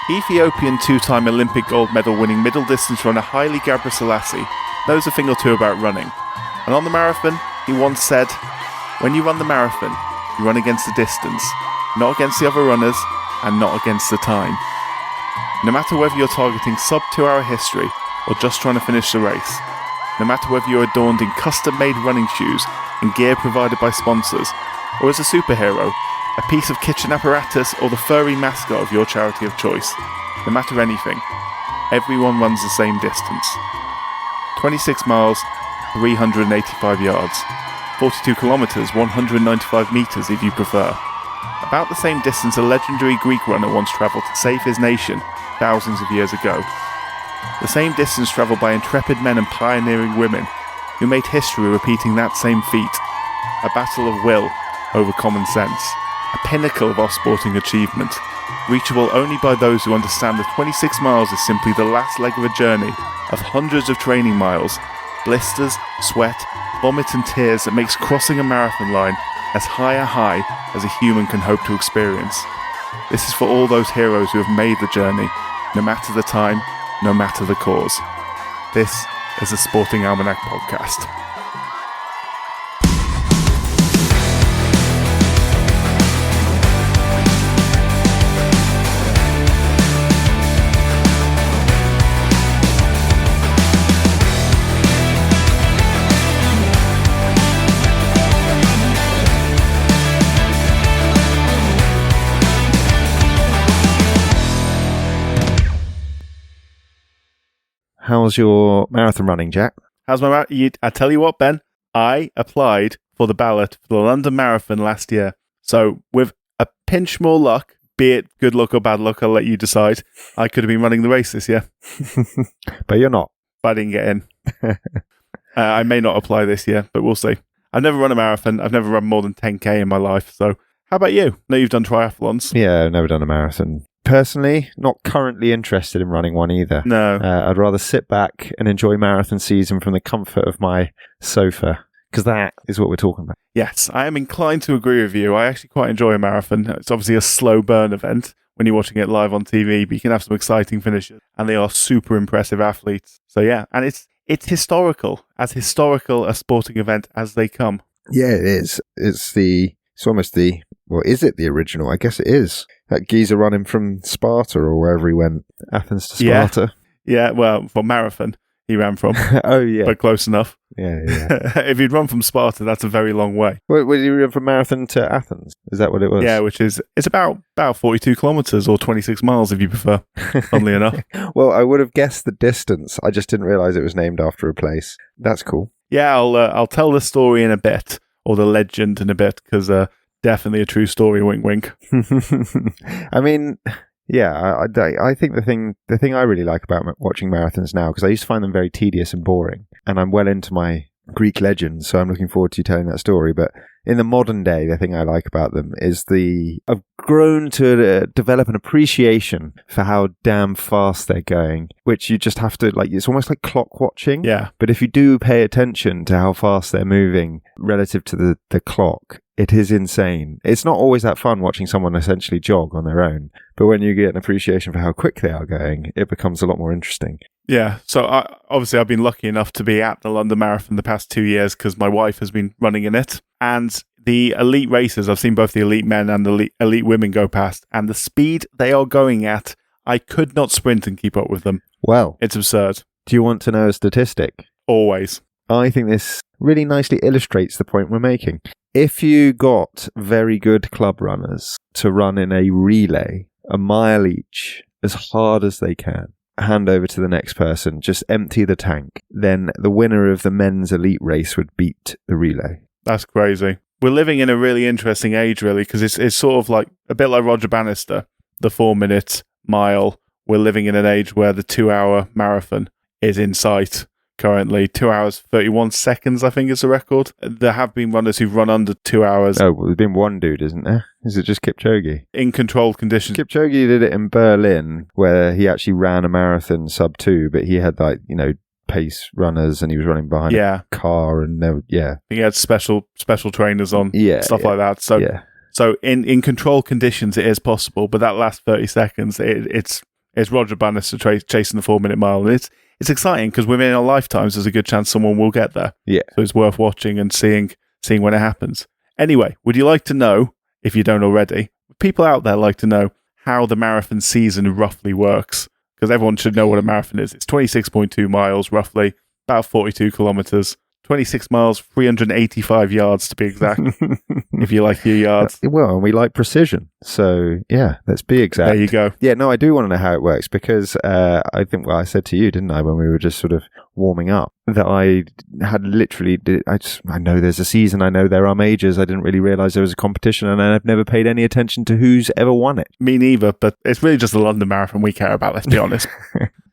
Ethiopian two-time Olympic gold medal winning middle distance runner Haile Gebrselassie knows a thing or two about running. And on the marathon, he once said, "When you run the marathon, you run against the distance, not against the other runners, and not against the time." No matter whether you're targeting sub 2-hour history or just trying to finish the race, no matter whether you're adorned in custom-made running shoes and gear provided by sponsors, or as a superhero, a piece of kitchen apparatus or the furry mascot of your charity of choice, no matter anything, everyone runs the same distance. 26 miles, 385 yards. 42 kilometres, 195 metres if you prefer. About the same distance a legendary Greek runner once travelled to save his nation thousands of years ago. The same distance travelled by intrepid men and pioneering women who made history repeating that same feat. A battle of will over common sense. A pinnacle of our sporting achievement. Reachable only by those who understand that 26 miles is simply the last leg of a journey of hundreds of training miles, blisters, sweat, vomit and tears that makes crossing a marathon line as high a high as a human can hope to experience. This is for all those heroes who have made the journey, no matter the time, no matter the cause. This is the Sporting Almanac Podcast. How's your marathon running, Jack? How's my marathon? I tell you what, Ben, I applied for the ballot for the London Marathon last year. So with a pinch more luck, be it good luck or bad luck, I'll let you decide, I could have been running the race this year. But you're not. But I didn't get in. I may not apply this year, but we'll see. I've never run a marathon. I've never run more than 10k in my life. So how about you? I know you've done triathlons. Yeah, I've never done a marathon. Personally, not currently interested in running one either. No. I'd rather sit back and enjoy marathon season from the comfort of my sofa, because that is what we're talking about. Yes, I am inclined to agree with you. I actually quite enjoy a marathon. It's obviously a slow burn event when you're watching it live on TV, but you can have some exciting finishes, and they are super impressive athletes. So yeah, and it's historical a sporting event as they come. Yeah, it is. It's almost the, well, is it the original? I guess it is. That geezer running from Sparta or wherever he went, Athens to Sparta. Yeah, well, for marathon he ran from. Oh, yeah. But close enough. Yeah. If you'd run from Sparta, that's a very long way. Well, did you run from Marathon to Athens? Is that what it was? Yeah, it's about 42 kilometres or 26 miles if you prefer, funnily enough. Well, I would have guessed the distance. I just didn't realise it was named after a place. That's cool. Yeah, I'll tell the story in a bit, or the legend in a bit, because definitely a true story, wink wink. I mean, yeah, I think the thing I really like about watching marathons now, because I used to find them very tedious and boring, and I'm well into my Greek legends, so I'm looking forward to you telling that story. But in the modern day, the thing I like about them is I've grown to develop an appreciation for how damn fast they're going, which you just have to, like, it's almost like clock watching. Yeah. But if you do pay attention to how fast they're moving relative to the clock, it is insane. It's not always that fun watching someone essentially jog on their own, but when you get an appreciation for how quick they are going, it becomes a lot more interesting. Yeah, so obviously I've been lucky enough to be at the London Marathon the past 2 years because my wife has been running in it. And the elite racers, I've seen both the elite men and the elite women go past, and the speed they are going at, I could not sprint and keep up with them. Well, it's absurd. Do you want to know a statistic? Always. I think this really nicely illustrates the point we're making. If you got very good club runners to run in a relay, a mile each, as hard as they can, hand over to the next person, just empty the tank, then the winner of the men's elite race would beat the relay. That's crazy. We're living in a really interesting age, really, because it's sort of like a bit like Roger Bannister, the 4-minute mile. We're living in an age where the 2-hour marathon is in sight. Currently, 2 hours, 31 seconds, I think is the record. There have been runners who've run under 2 hours. Oh, well, there's been one dude, isn't there? Is it just Kipchoge? In controlled conditions. Kipchoge did it in Berlin, where he actually ran a marathon sub 2, but he had, like, pace runners and he was running behind a car and he had special trainers on, stuff like that. So in controlled conditions, it is possible, but that last 30 seconds, it's It's Roger Bannister chasing the 4-minute mile. And it's exciting because within our lifetimes, there's a good chance someone will get there. Yeah. So it's worth watching and seeing when it happens. Anyway, would you like to know, if you don't already, people out there like to know how the marathon season roughly works? Because everyone should know what a marathon is. It's 26.2 miles, roughly, about 42 kilometres. 26 miles, 385 yards to be exact, if you like your yards. Well, and we like precision. So, yeah, let's be exact. There you go. Yeah, no, I do want to know how it works because I think, I said to you, didn't I, when we were just sort of warming up, that I had literally, I know there's a season, I know there are majors, I didn't really realise there was a competition, and I've never paid any attention to who's ever won it. Me neither, but it's really just the London Marathon we care about, let's be honest.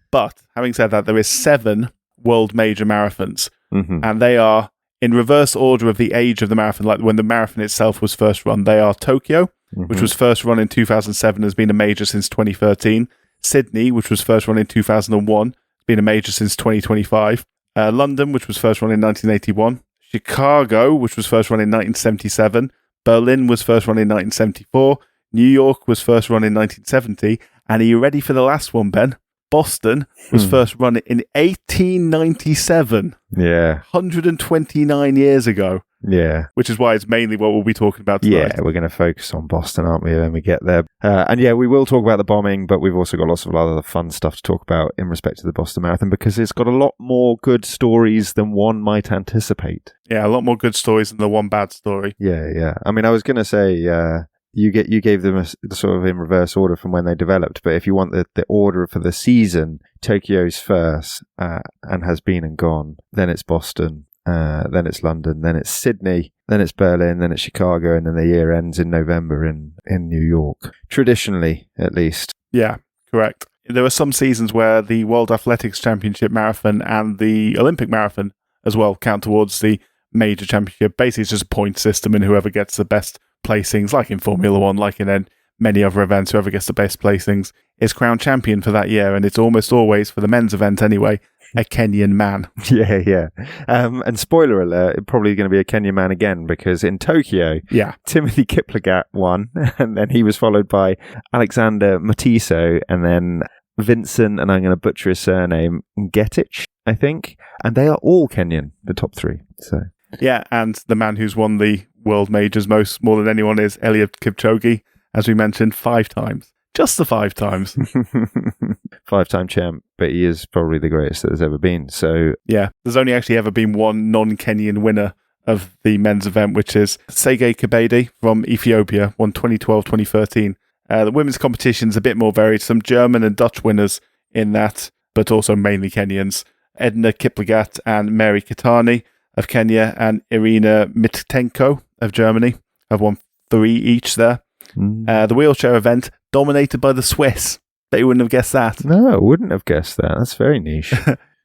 But, having said that, there is 7 world major marathons. Mm-hmm. And they are in reverse order of the age of the marathon, like when the marathon itself was first run. They are Tokyo, which was first run in 2007, has been a major since 2013. Sydney, which was first run in 2001, has been a major since 2025. London, which was first run in 1981. Chicago, which was first run in 1977. Berlin was first run in 1974. New York was first run in 1970. And are you ready for the last one, Ben? Boston was first run in 1897. Yeah. 129 years ago. Yeah. Which is why it's mainly what we'll be talking about tonight. Yeah, we're going to focus on Boston, aren't we, when we get there? And yeah, we will talk about the bombing, but we've also got lots of other fun stuff to talk about in respect to the Boston Marathon because it's got a lot more good stories than one might anticipate. Yeah, a lot more good stories than the one bad story. Yeah. I mean, I was going to say... You gave them a sort of in reverse order from when they developed, but if you want the order for the season, Tokyo's first and has been and gone. Then it's Boston, then it's London, then it's Sydney, then it's Berlin, then it's Chicago, and then the year ends in November in New York. Traditionally, at least. Yeah, correct. There are some seasons where the World Athletics Championship Marathon and the Olympic Marathon as well count towards the major championship. Basically, it's just a point system, and whoever gets the best placings, like in Formula One, like in many other events, whoever gets the best placings is crowned champion for that year, and it's almost always, for the men's event anyway, a Kenyan man. Yeah. And spoiler alert, it's probably going to be a Kenyan man again, because in Tokyo, Timothy Kiplagat won, and then he was followed by Alexander Matiso, and then Vincent, and I'm going to butcher his surname, Getich, I think, and they are all Kenyan, the top 3. So yeah, and the man who's won the world majors more than anyone is Eliud Kipchoge, as we mentioned, 5 times. Just the 5 times. 5-time champ, but he is probably the greatest that there's ever been. So yeah, there's only actually ever been one non-Kenyan winner of the men's event, which is Tsegay Kabede from Ethiopia, won 2012, 2013. The women's competition's a bit more varied. Some German and Dutch winners in that, but also mainly Kenyans. Edna Kiplagat and Mary Kitani of Kenya and Irina Mitenko of Germany have won 3 each there. The wheelchair event dominated by the Swiss. Bet you wouldn't have guessed that. No, I wouldn't have guessed that. That's very niche.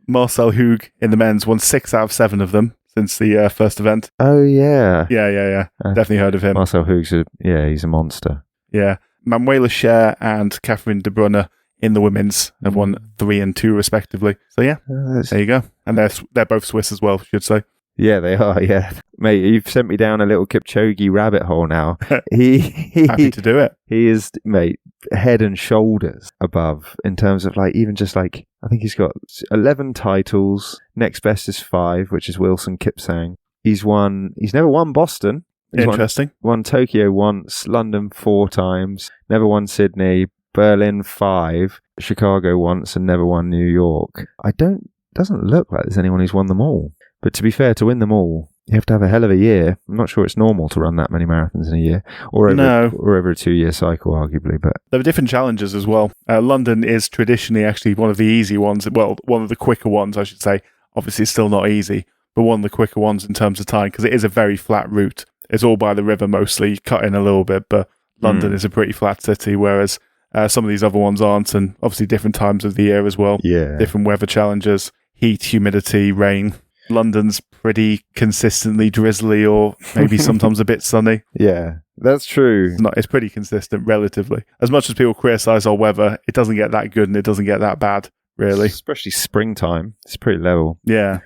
Marcel Hug in the men's won 6 out of 7 of them since the first event. Oh, yeah. Yeah. Definitely heard of him. Marcel Hug's he's a monster. Yeah. Manuela Scher and Catherine De Bruyne in the women's have won 3 and 2 respectively. So yeah, there you go. And they're both Swiss as well, I should say. Yeah, they are, yeah. Mate, you've sent me down a little Kipchoge rabbit hole now. Happy to do it. He is, mate, head and shoulders above in terms of even just I think he's got 11 titles. Next best is 5, which is Wilson Kipsang. He's never won Boston. Interesting. Won Tokyo once, London 4 times, never won Sydney, Berlin 5, Chicago once, and never won New York. Doesn't look like there's anyone who's won them all. But to be fair, to win them all, you have to have a hell of a year. I'm not sure it's normal to run that many marathons in a year, or over a 2-year cycle, arguably. But there are different challenges as well. London is traditionally actually one of the easy ones. Well, one of the quicker ones, I should say. Obviously, it's still not easy, but one of the quicker ones in terms of time, because it is a very flat route. It's all by the river mostly, cut in a little bit, but London is a pretty flat city, whereas some of these other ones aren't, and obviously different times of the year as well. Yeah. Different weather challenges, heat, humidity, rain. London's pretty consistently drizzly or maybe sometimes a bit sunny. Yeah, that's true. It's pretty consistent, relatively. As much as people criticise our weather, it doesn't get that good and it doesn't get that bad, really. Especially springtime. It's pretty level. Yeah,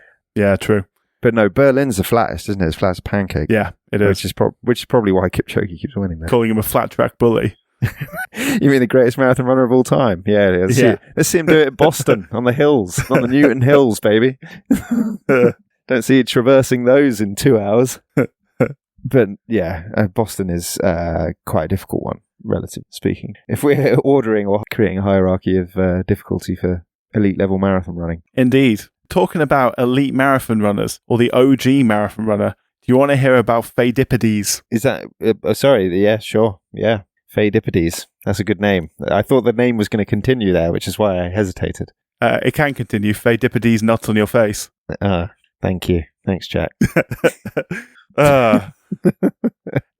true. But no, Berlin's the flattest, isn't it? It's flat as a pancake. Yeah, it is. Which is probably why Kipchoge keeps winning there. Calling him a flat track bully. You mean the greatest marathon runner of all time? Yeah, let's see him do it at Boston on the hills, on the Newton Hills, baby. Don't see you traversing those in 2 hours. But yeah, Boston is quite a difficult one, relatively speaking. If we're ordering or creating a hierarchy of difficulty for elite level marathon running. Indeed. Talking about elite marathon runners, or the OG marathon runner, do you want to hear about Pheidippides? Is that... sorry, yeah, sure. Yeah, Pheidippides. That's a good name. I thought the name was going to continue there, which is why I hesitated. It can continue. Pheidippides, nuts on your face. Thank you. Thanks, Jack.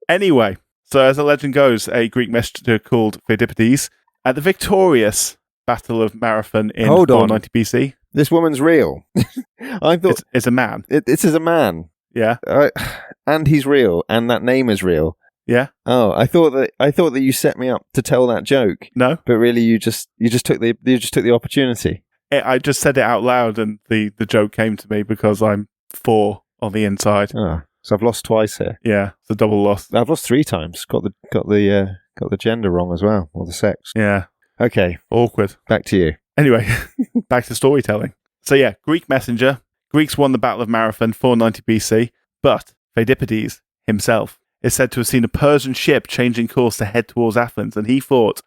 Anyway, so as the legend goes, a Greek messenger called Pheidippides at the victorious Battle of Marathon in 490 BC. This woman's real. I thought it's a man. This is a man. Yeah. And he's real, and that name is real. Yeah. Oh, I thought that you set me up to tell that joke. No. But really, you just took the opportunity. I just said it out loud, and the joke came to me because I'm 4 on the inside. Oh, so I've lost twice here. Yeah, it's a double loss. I've lost 3 times. Got the gender wrong as well, or the sex. Yeah. Okay. Awkward. Back to you. Anyway, back to storytelling. So yeah, Greek messenger. Greeks won the Battle of Marathon 490 BC, but Pheidippides himself is said to have seen a Persian ship changing course to head towards Athens, and he thought,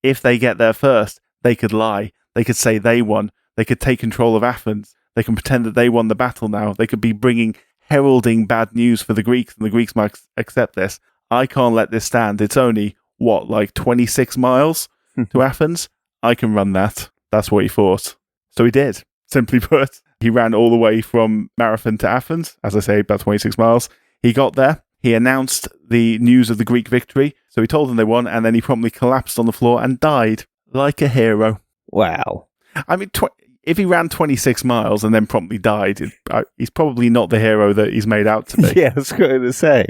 if they get there first, they could lie. They could say they won. They could take control of Athens. They can pretend that they won the battle now. They could be heralding bad news for the Greeks, and the Greeks might accept this. I can't let this stand. It's only, 26 miles to Athens? I can run that. That's what he thought. So he did. Simply put, he ran all the way from Marathon to Athens, as I say, about 26 miles. He got there. He announced the news of the Greek victory. So he told them they won, and then he promptly collapsed on the floor and died like a hero. Wow. I mean, if he ran 26 miles and then promptly died, he's probably not the hero that he's made out to be. Yeah, I was going to say.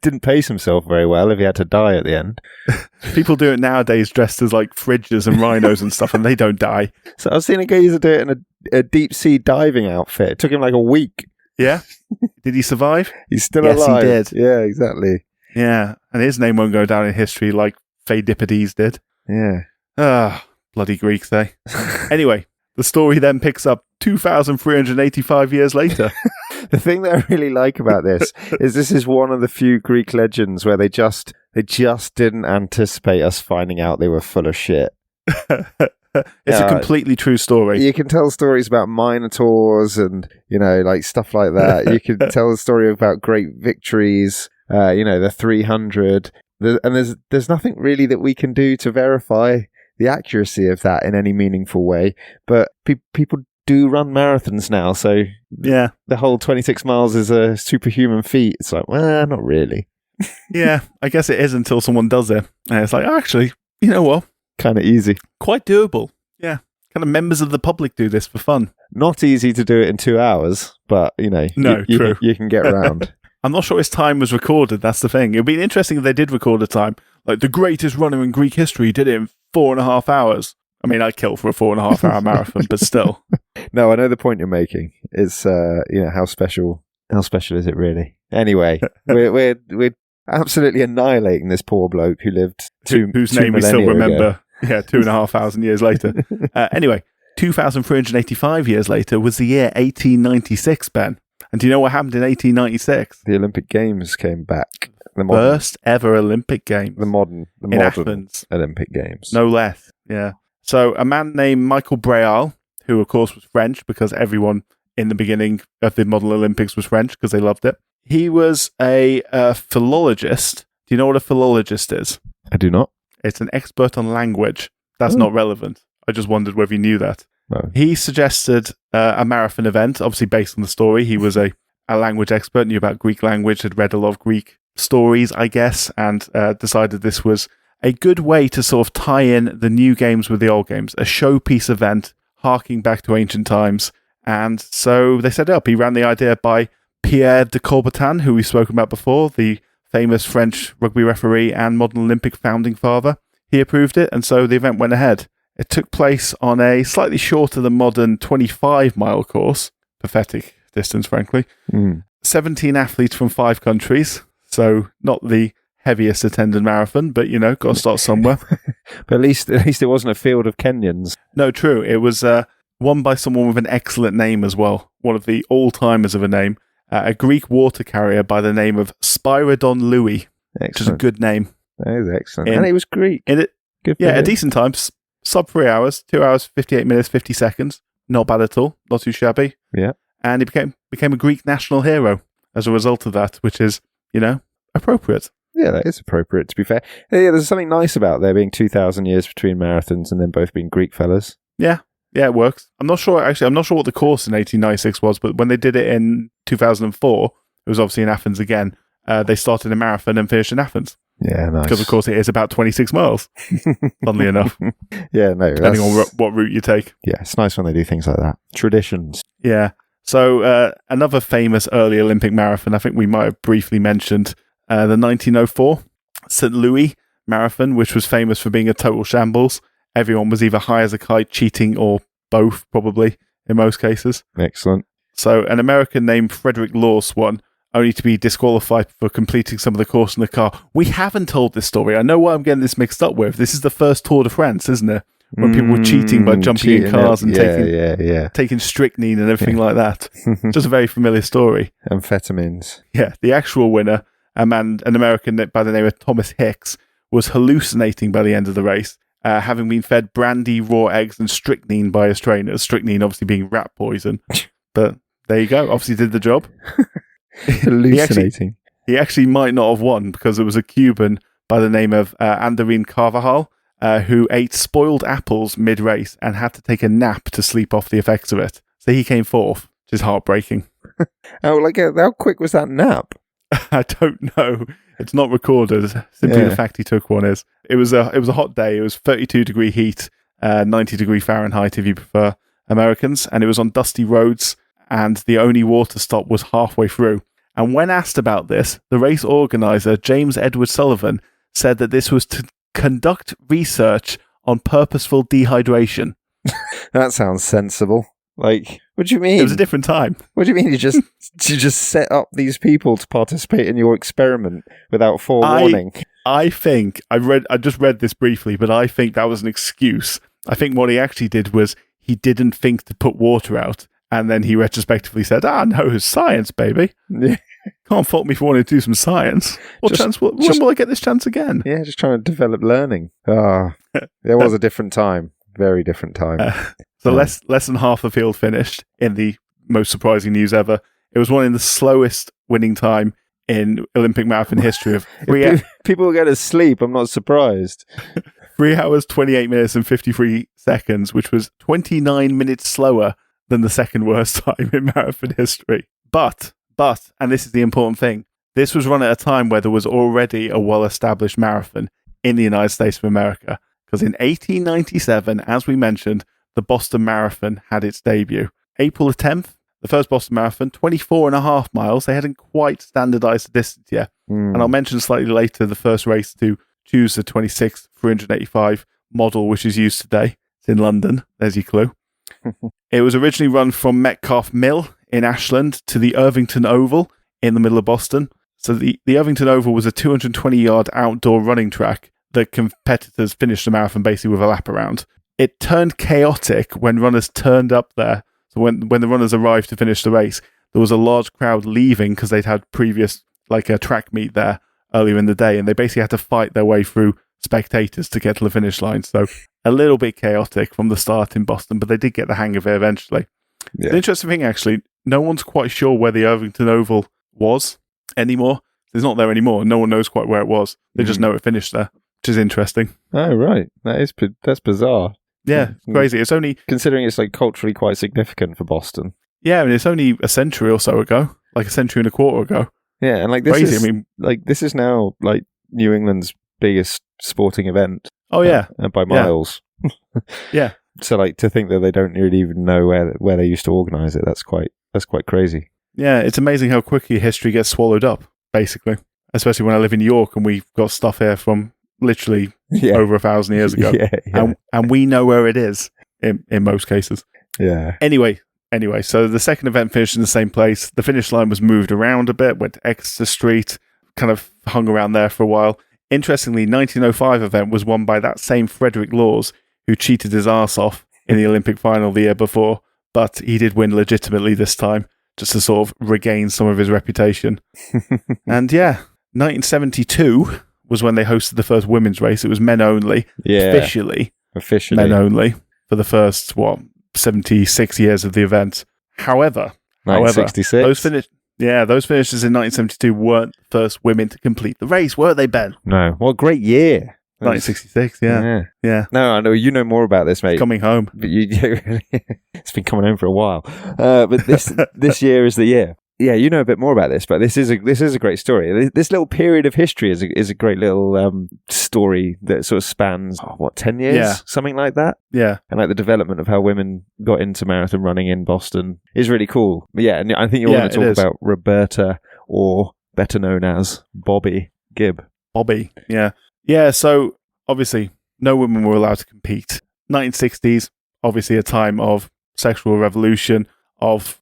Didn't pace himself very well if he had to die at the end. People do it nowadays dressed as fridges and rhinos and stuff, and they don't die. So I was seeing a guy used to do it in a deep-sea diving outfit. It took him a week. Yeah? Did he survive? He's still alive. Yes, he did. Yeah, exactly. Yeah, and his name won't go down in history like Pheidippides did. Yeah. Bloody Greeks, eh? Anyway, the story then picks up 2,385 years later. The thing that I really like about this is one of the few Greek legends where they just didn't anticipate us finding out they were full of shit. It's a completely true story. You can tell stories about minotaurs and, stuff like that. You can tell a story about great victories, the 300. And there's nothing really that we can do to verify the accuracy of that in any meaningful way. But people do run marathons now, so yeah, the whole 26 miles is a superhuman feat. It's well, not really. Yeah, I guess it is until someone does it. And it's actually, you know what? Kind of easy. Quite doable. Yeah. Kind of members of the public do this for fun. Not easy to do it in 2 hours, but, true. You can get around. I'm not sure his time was recorded, that's the thing. It would be interesting if they did record a time. The greatest runner in Greek history did it in 4.5 hours. I mean, I'd kill for a 4.5 hour marathon, but still. No, I know the point you're making. It's, how special is it really? Anyway, we're absolutely annihilating this poor bloke who lived whose name we still remember. Yeah, 2,500 years later. Anyway, 2,385 years later was the year 1896, Ben. And do you know what happened in 1896? The Olympic Games came back. First ever Olympic Games. The modern Athens. Olympic Games. No less, yeah. So a man named Michael Breal, who of course was French because everyone in the beginning of the modern Olympics was French because they loved it. He was a philologist. Do you know what a philologist is? I do not. It's an expert on language. That's not relevant. I just wondered whether you knew that. No. He suggested a marathon event, obviously based on the story. He was a language expert, knew about Greek language, had read a lot of Greek stories, I guess, and decided this was a good way to sort of tie in the new games with the old games, a showpiece event, harking back to ancient times. And so they set it up. He ran the idea by Pierre de Coubertin, who we've spoken about before, the famous French rugby referee and modern Olympic founding father. He approved it, and so the event went ahead. It took place on a slightly shorter than modern 25-mile course. Pathetic distance, frankly. 17 athletes from 5 countries, so not the heaviest attended marathon, but got to start somewhere. But at least it wasn't a field of Kenyans. No, true. It was won by someone with an excellent name as well. One of the all-timers of a name. A Greek water carrier by the name of Spiridon Louis. Which is a good name. That is excellent. And it was Greek. Good for him. A decent time. Sub 3 hours. 2 hours, 58 minutes, 50 seconds. Not bad at all. Not too shabby. Yeah. And he became a Greek national hero as a result of that, which is, appropriate. Yeah, that is appropriate, to be fair. Yeah, there's something nice about there being 2,000 years between marathons and then both being Greek fellas. Yeah, it works. I'm not sure what the course in 1896 was, but when they did it in 2004, it was obviously in Athens again. They started a marathon and finished in Athens. Yeah, nice. Because, of course, it is about 26 miles, funnily enough. Yeah, no. Depending on what route you take. Yeah, it's nice when they do things like that. Traditions. Yeah. So, another famous early Olympic marathon, I think we might have briefly mentioned, the 1904 St. Louis Marathon, which was famous for being a total shambles. Everyone was either high as a kite, cheating, or both, probably, in most cases. Excellent. So, an American named Frederick Lawes won, only to be disqualified for completing some of the course in the car. We haven't told this story. I know what I'm getting this mixed up with. This is the first Tour de France, isn't it? When people were cheating by jumping in cars and taking strychnine and everything like that. Just a very familiar story. Amphetamines. Yeah, the actual winner, an American by the name of Thomas Hicks, was hallucinating by the end of the race, having been fed brandy, raw eggs, and strychnine by his trainers. Strychnine obviously being rat poison. But there you go. Obviously did the job. Hallucinating. He actually might not have won because there was a Cuban by the name of Andarin Carvajal who ate spoiled apples mid-race and had to take a nap to sleep off the effects of it. So he came fourth, which is heartbreaking. How quick was that nap? I don't know. It's not recorded. Simply the fact he took one is. It was a hot day. It was 32-degree heat, 90-degree Fahrenheit if you prefer Americans, and it was on dusty roads, and the only water stop was halfway through. And when asked about this, the race organizer, James Edward Sullivan, said that this was to conduct research on purposeful dehydration. That sounds sensible. Like, what do you mean? It was a different time. What do you mean? You just set up these people to participate in your experiment without forewarning? I think I just read this briefly, but I think that was an excuse. I think what he actually did was he didn't think to put water out, and then he retrospectively said, no, it's science, baby. Yeah. Can't fault me for wanting to do some science. When will I get this chance again? Yeah, just trying to develop learning. There was a different time. Very different time. So less than half the field finished in the most surprising news ever. It was one in the slowest winning time in Olympic marathon history of people go to sleep. I'm not surprised. 3 hours, 28 minutes and 53 seconds, which was 29 minutes slower than the second worst time in marathon history. But, and this is the important thing, this was run at a time where there was already a well-established marathon in the United States of America. Because in 1897, as we mentioned, the Boston Marathon had its debut. April the 10th, the first Boston Marathon, 24.5 miles. They hadn't quite standardized the distance yet. And I'll mention slightly later the first race to choose the 26th 385 model, which is used today. It's in London. There's your clue. It was originally run from Metcalf Mill in Ashland to the Irvington Oval in the middle of Boston. So the Irvington Oval was a 220-yard outdoor running track that competitors finished the marathon basically with a lap around. It turned chaotic when runners turned up there. So when the runners arrived to finish the race, there was a large crowd leaving because they'd had previous a track meet there earlier in the day, and they basically had to fight their way through spectators to get to the finish line. So a little bit chaotic from the start in Boston, but they did get the hang of it eventually. Yeah. The interesting thing, actually, no one's quite sure where the Irvington Oval was anymore. It's not there anymore. No one knows quite where it was. They just know it finished there, which is interesting. Oh, right. That's bizarre. Yeah, crazy. It's only... Considering it's culturally quite significant for Boston. Yeah, I mean, it's only a century or so ago. Like a century and a quarter ago. Yeah, and this is now New England's biggest sporting event. Oh yeah, by miles. Yeah. So to think that they don't really even know where they used to organise it, that's quite crazy. Yeah, it's amazing how quickly history gets swallowed up, basically. Especially when I live in New York and we've got stuff here from literally over 1,000 years ago. And we know where it is in most cases. Yeah. Anyway, so the second event finished in the same place. The finish line was moved around a bit, went to Exeter Street. kind of hung around there for a while. Interestingly, 1905 event was won by that same Frederick Laws, who cheated his arse off in the Olympic final the year before, but he did win legitimately this time, just to sort of regain some of his reputation. And 1972 was when they hosted the first women's race. It was men only, officially men only, for the first, 76 years of the event. However, 1966. Those finishes in 1972 weren't the first women to complete the race, were they, Ben? No. What a great year. 1966, yeah. No, I know you know more about this, mate. Coming home. But it's been coming home for a while. But this year is the year. Yeah, you know a bit more about this, but this is a great story. This little period of history is a great little story that sort of spans 10 years, something like that. Yeah, and like the development of how women got into marathon running in Boston is really cool. But yeah, and I think you want to talk about Roberta, or better known as Bobby Gibb. Bobby, yeah. So obviously, no women were allowed to compete. 1960s, obviously a time of sexual revolution, of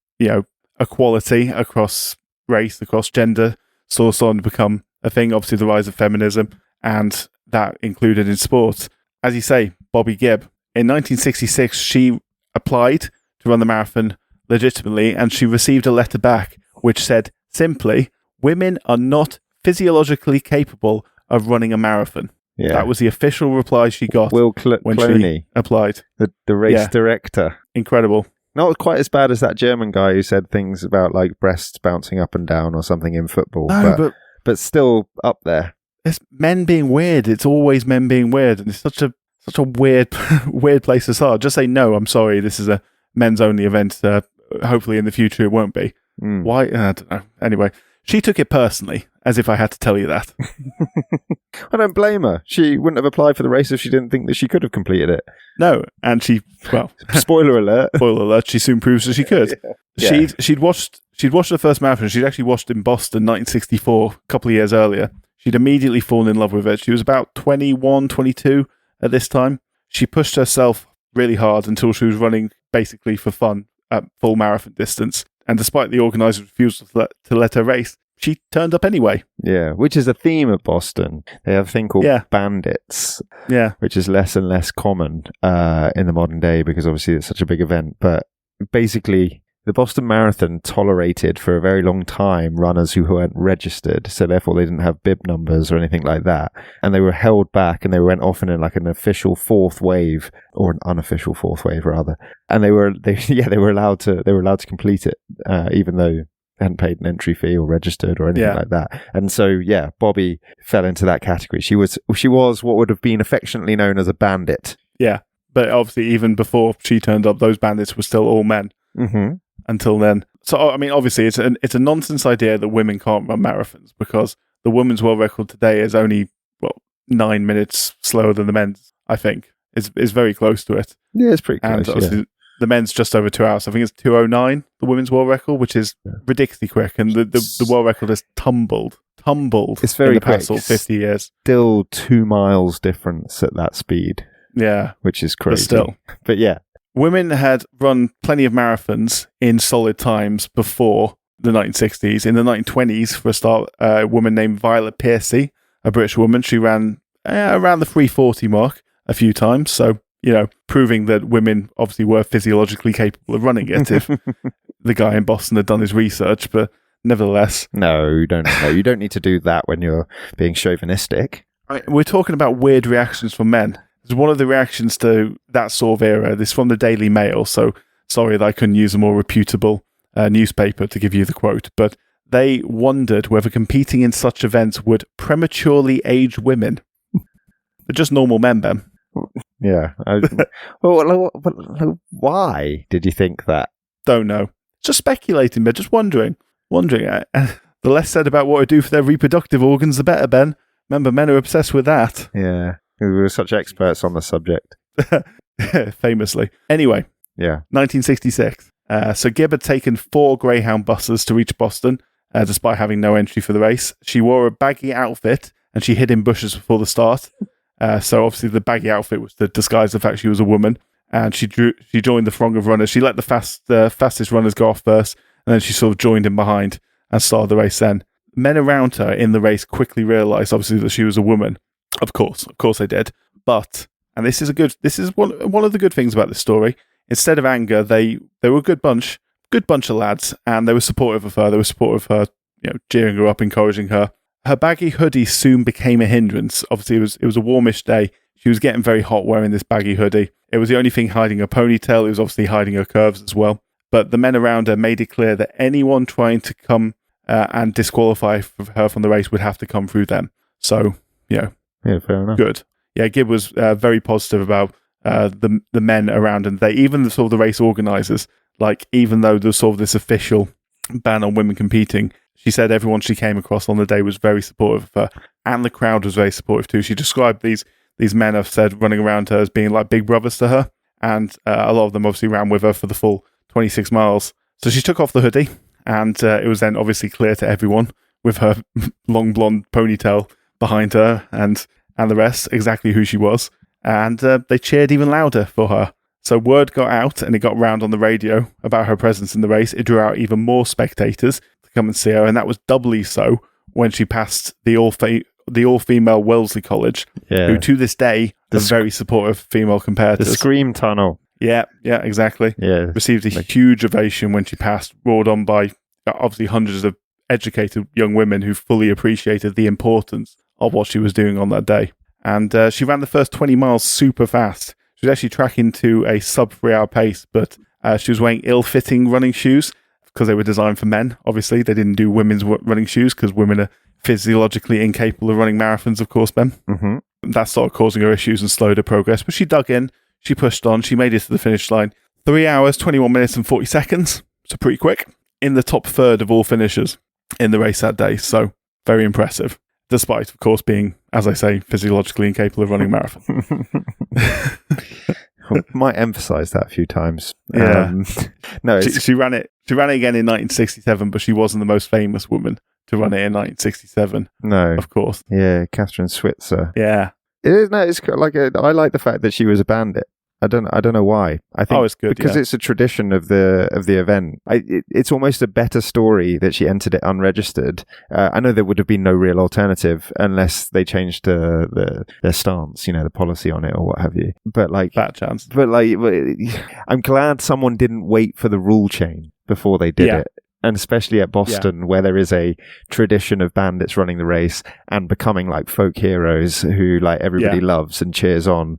equality across race, across gender, starting to become a thing. Obviously, the rise of feminism, and that included in sports. As you say, Bobby Gibb. In 1966, she applied to run the marathon legitimately, and she received a letter back which said simply, "Women are not physiologically capable of running a marathon." Yeah. That was the official reply she got when she applied. The race director. Incredible. Not quite as bad as that German guy who said things about like breasts bouncing up and down or something in football. No, but still up there. It's men being weird. It's always men being weird, and it's such a weird place to start. Just say no. I'm sorry. This is a men's only event. Hopefully, in the future, it won't be. Why? I don't know. Anyway, she took it personally, as if I had to tell you that. I don't blame her. She wouldn't have applied for the race if she didn't think that she could have completed it. No, and spoiler alert. Spoiler alert. She soon proves that she could. Yeah. She'd watched the first marathon. She'd actually watched in Boston, 1964, a couple of years earlier. She'd immediately fallen in love with it. She was about 21, 22 at this time. She pushed herself really hard until she was running basically for fun at full marathon distance. And despite the organizer's refusal to let her race, she turned up anyway. Yeah, which is a theme of Boston. They have a thing called bandits, which is less and less common in the modern day because obviously it's such a big event. But basically, the Boston Marathon tolerated for a very long time runners who weren't registered, so therefore they didn't have bib numbers or anything like that, and they were held back, and they went off in like an official fourth wave, or an unofficial fourth wave rather, and they were allowed to complete it, even though they hadn't paid an entry fee or registered or anything like that. And so Bobby fell into that category. She was what would have been affectionately known as a bandit. Yeah, but obviously even before she turned up, those bandits were still all men. Mm-hmm. Until then. So, I mean, obviously, it's a nonsense idea that women can't run marathons, because the women's world record today is only, 9 minutes slower than the men's, I think. It's very close to it. Yeah, it's pretty close, and obviously, the men's just over 2 hours. I think it's 2:09, the women's world record, which is ridiculously quick. And the world record has tumbled. It's very in the past 50 years. Still 2 miles difference at that speed. Yeah. Which is crazy. But still. But yeah. Women had run plenty of marathons in solid times before the 1960s. In the 1920s, for a start, a woman named Violet Piercy, a British woman, she ran around the 3:40 mark a few times. So, proving that women obviously were physiologically capable of running it if the guy in Boston had done his research. But nevertheless... No, you don't need to do that when you're being chauvinistic. We're talking about weird reactions from men. It's one of the reactions to that sort of era. This is from the Daily Mail, so sorry that I couldn't use a more reputable newspaper to give you the quote, but they wondered whether competing in such events would prematurely age women. They're just normal men, Ben. Yeah. Why did you think that? Don't know. Just speculating, but just wondering. The less said about what to do for their reproductive organs, the better, Ben. Remember, men are obsessed with that. Yeah. We were such experts on the subject. Famously. Anyway, 1966. So Gibb had taken 4 Greyhound buses to reach Boston, despite having no entry for the race. She wore a baggy outfit, and she hid in bushes before the start. So obviously the baggy outfit was to disguise the fact she was a woman. And she joined the throng of runners. She let the fastest runners go off first, and then she sort of joined in behind and started the race then. men around her in the race quickly realised, obviously, that she was a woman. Of course they did. But, and this is one of the good things about this story. Instead of anger, they were a good bunch of lads, and they were supportive of her. They were supportive of her, cheering her up, encouraging her. Her baggy hoodie soon became a hindrance. Obviously, it was a warmish day. She was getting very hot wearing this baggy hoodie. It was the only thing hiding her ponytail. It was obviously hiding her curves as well. But the men around her made it clear that anyone trying to come and disqualify her from the race would have to come through them. So, yeah, fair enough. Good. Yeah, Gibb was very positive about the men around, and even the race organisers, like, even though there's sort of this official ban on women competing, she said everyone she came across on the day was very supportive of her, and the crowd was very supportive too. She described these men, have said, running around her as being like big brothers to her, and a lot of them obviously ran with her for the full 26 miles. So she took off the hoodie, and it was then obviously clear to everyone with her long blonde ponytail behind her and the rest exactly who she was, and they cheered even louder for her. So word got out, and it got round on the radio about her presence in the race. It drew out even more spectators to come and see her, and that was doubly so when she passed the all-female Wellesley College, who to this day are very supportive female competitors. The Scream Tunnel. Yeah, exactly. Yeah. Received a huge ovation when she passed, roared on by obviously hundreds of educated young women who fully appreciated the importance of what she was doing on that day. And she ran the first 20 miles super fast. She was actually tracking to a sub 3 hour pace, but she was wearing ill-fitting running shoes because they were designed for men. Obviously, they didn't do women's running shoes because women are physiologically incapable of running marathons, of course, Ben. Mm-hmm. That started causing her issues and slowed her progress, but she dug in, she pushed on, she made it to the finish line. 3 hours, 21 minutes and 40 seconds, so pretty quick, in the top third of all finishers in the race that day, so very impressive, despite, of course, being, as I say, physiologically incapable of running a marathon. Might emphasise that a few times. Yeah. No, she ran it again in 1967, but she wasn't the most famous woman to run it in 1967. No, of course. Yeah, Catherine Switzer. Yeah, it is. No, it's like I like the fact that she was a bandit. I don't know why. I think it's good because it's a tradition of the event. It's almost a better story that she entered it unregistered. I know there would have been no real alternative unless they changed their stance, the policy on it or what have you. But like fat chance. But like, I'm glad someone didn't wait for the rule change before they did it. And especially at Boston, where there is a tradition of bandits running the race and becoming like folk heroes who like everybody loves and cheers on,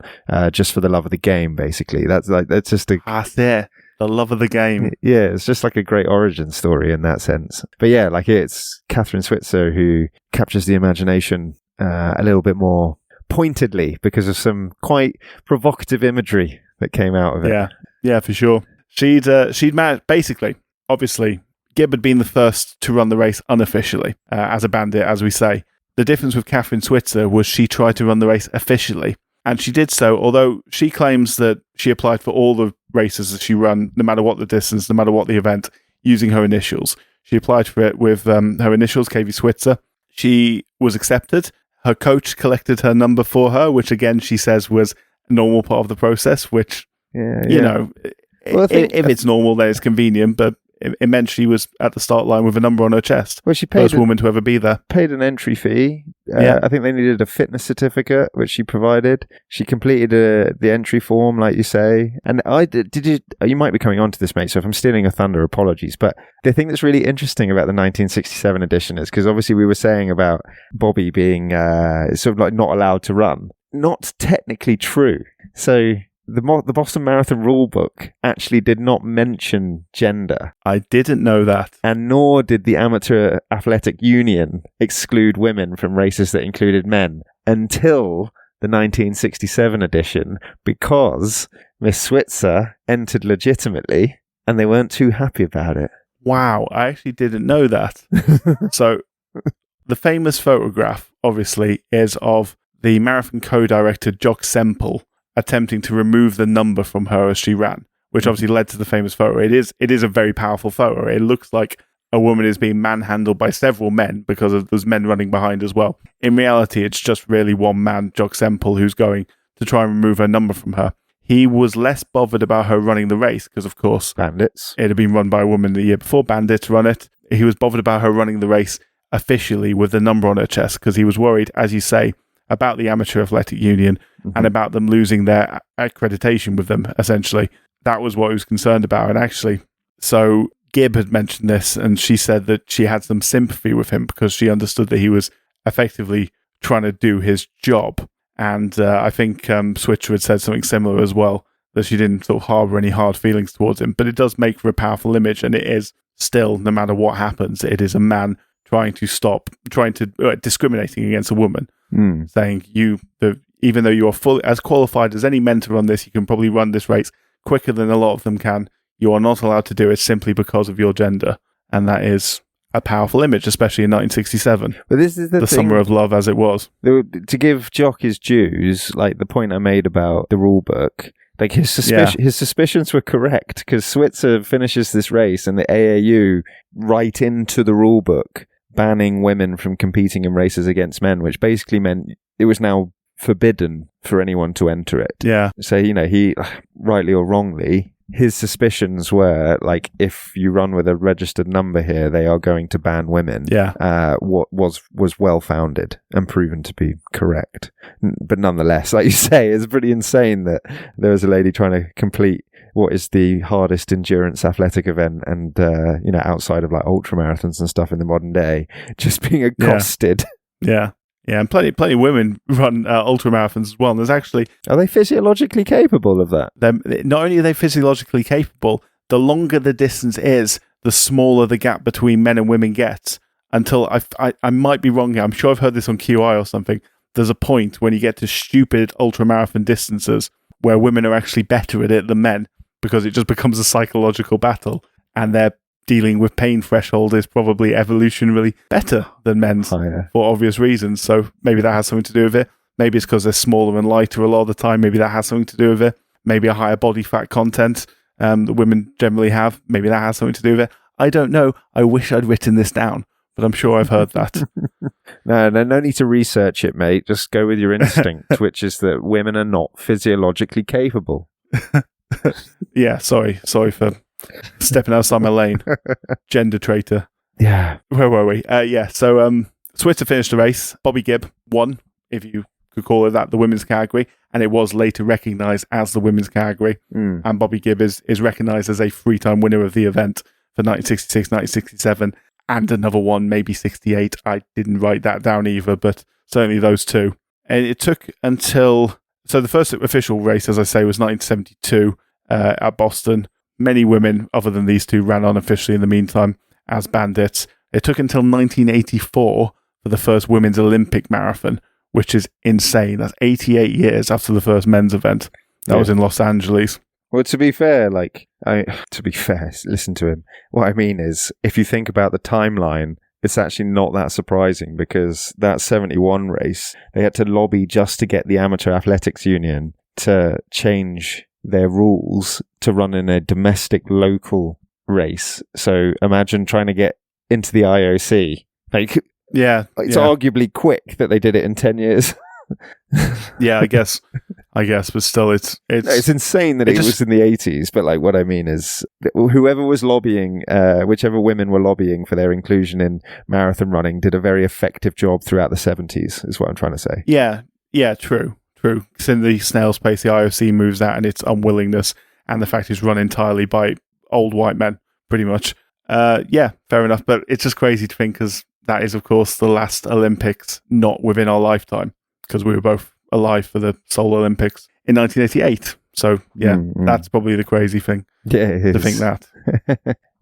just for the love of the game. Basically, that's just the love of the game. Yeah, it's just like a great origin story in that sense. But yeah, like it's Catherine Switzer who captures the imagination a little bit more pointedly because of some quite provocative imagery that came out of it. Yeah, for sure. She'd managed, basically, obviously. Gibb had been the first to run the race unofficially, as a bandit, as we say. The difference with Catherine Switzer was she tried to run the race officially, and she did so, although she claims that she applied for all the races that she ran, no matter what the distance, no matter what the event, using her initials. She applied for it with her initials, KV Switzer. She was accepted. Her coach collected her number for her, which again she says was a normal part of the process, which, if it's normal, then it's convenient, but it meant she was at the start line with a number on her chest. Well, she paid first woman to ever be there. Paid an entry fee. I think they needed a fitness certificate, which she provided. She completed the entry form, like you say. And you might be coming on to this, mate, so if I'm stealing a thunder, apologies. But the thing that's really interesting about the 1967 edition is, because obviously we were saying about Bobby being sort of like not allowed to run. Not technically true. So the Boston Marathon rulebook actually did not mention gender. I didn't know that. And nor did the Amateur Athletic Union exclude women from races that included men until the 1967 edition, because Miss Switzer entered legitimately and they weren't too happy about it. Wow, I actually didn't know that. So the famous photograph, obviously, is of the marathon co-director Jock Semple attempting to remove the number from her as she ran, which obviously led to the famous photo. It is a very powerful photo. It looks like a woman is being manhandled by several men because there's men running behind as well. In reality, it's just really one man, Jock Semple, who's going to try and remove her number from her. He was less bothered about her running the race because, of course, bandits. It had been run by a woman the year before. Bandits run it. He was bothered about her running the race officially with the number on her chest because he was worried, as you say, about the Amateur Athletic Union and about them losing their accreditation with them, essentially. That was what he was concerned about. And actually, so Gibb had mentioned this, and she said that she had some sympathy with him because she understood that he was effectively trying to do his job. And I think Switcher had said something similar as well, that she didn't sort of harbour any hard feelings towards him. But it does make for a powerful image, and it is still, no matter what happens, it is a man trying to discriminating against a woman, saying even though you are fully as qualified as any men to run this, you can probably run this race quicker than a lot of them can. You are not allowed to do it simply because of your gender, and that is a powerful image, especially in 1967. But this is the summer of love, as it was. To give Jock his dues, like the point I made about the rule book, like his suspicions were correct because Switzer finishes this race and the AAU write into the rule book banning women from competing in races against men, which basically meant it was now forbidden for anyone to enter it. Yeah. So, he, rightly or wrongly, his suspicions were, like, if you run with a registered number here, they are going to ban women. Yeah. What was well-founded and proven to be correct. But nonetheless, like you say, it's pretty insane that there was a lady trying to complete what is the hardest endurance athletic event and, outside of, like, ultramarathons and stuff in the modern day, just being accosted. Yeah. Yeah, and plenty of women run ultramarathons as well. And there's actually... Are they physiologically capable of that? Not only are they physiologically capable, the longer the distance is, the smaller the gap between men and women gets. Until, I might be wrong here, I'm sure I've heard this on QI or something, there's a point when you get to stupid ultramarathon distances where women are actually better at it than men, because it just becomes a psychological battle, and they're dealing with pain threshold is probably evolutionarily better than men's for obvious reasons. So maybe that has something to do with it. Maybe it's because they're smaller and lighter a lot of the time. Maybe that has something to do with it. Maybe a higher body fat content that women generally have. Maybe that has something to do with it. I don't know. I wish I'd written this down, but I'm sure I've heard that. No need to research it, mate. Just go with your instinct, which is that women are not physiologically capable. Yeah, sorry for stepping outside my lane. Gender traitor. Yeah. Where were we? So Switzer finished the race. Bobby Gibb won, if you could call it that, the women's category, and it was later recognised as the women's category. And Bobby Gibb is recognised as a three-time winner of the event for 1966, 1967, and another one, maybe 68. I didn't write that down either, but certainly those two. And it took until... So the first official race, as I say, was 1972 at Boston. Many women, other than these two, ran unofficially in the meantime as bandits. It took until 1984 for the first women's Olympic marathon, which is insane. That's 88 years after the first men's event. That was in Los Angeles. Well, to be fair, listen to him. What I mean is, if you think about the timeline, it's actually not that surprising because that 71 race, they had to lobby just to get the Amateur Athletics Union to change their rules to run in a domestic local race. So imagine trying to get into the IOC. It's arguably quick that they did it in 10 years. Yeah, I guess, but still, it's insane that it was in the 80s. But like, what I mean is, whoever was lobbying, whichever women were lobbying for their inclusion in marathon running, did a very effective job throughout the 70s. Is what I'm trying to say. Yeah, true. Because in the snail's pace, the IOC moves out, and its unwillingness, and the fact it's run entirely by old white men, pretty much. Yeah, fair enough. But it's just crazy to think, because that is, of course, the last Olympics not within our lifetime, because we were both alive for the Seoul Olympics in 1988. So, yeah, that's probably the crazy thing. Yeah, it is. To think that.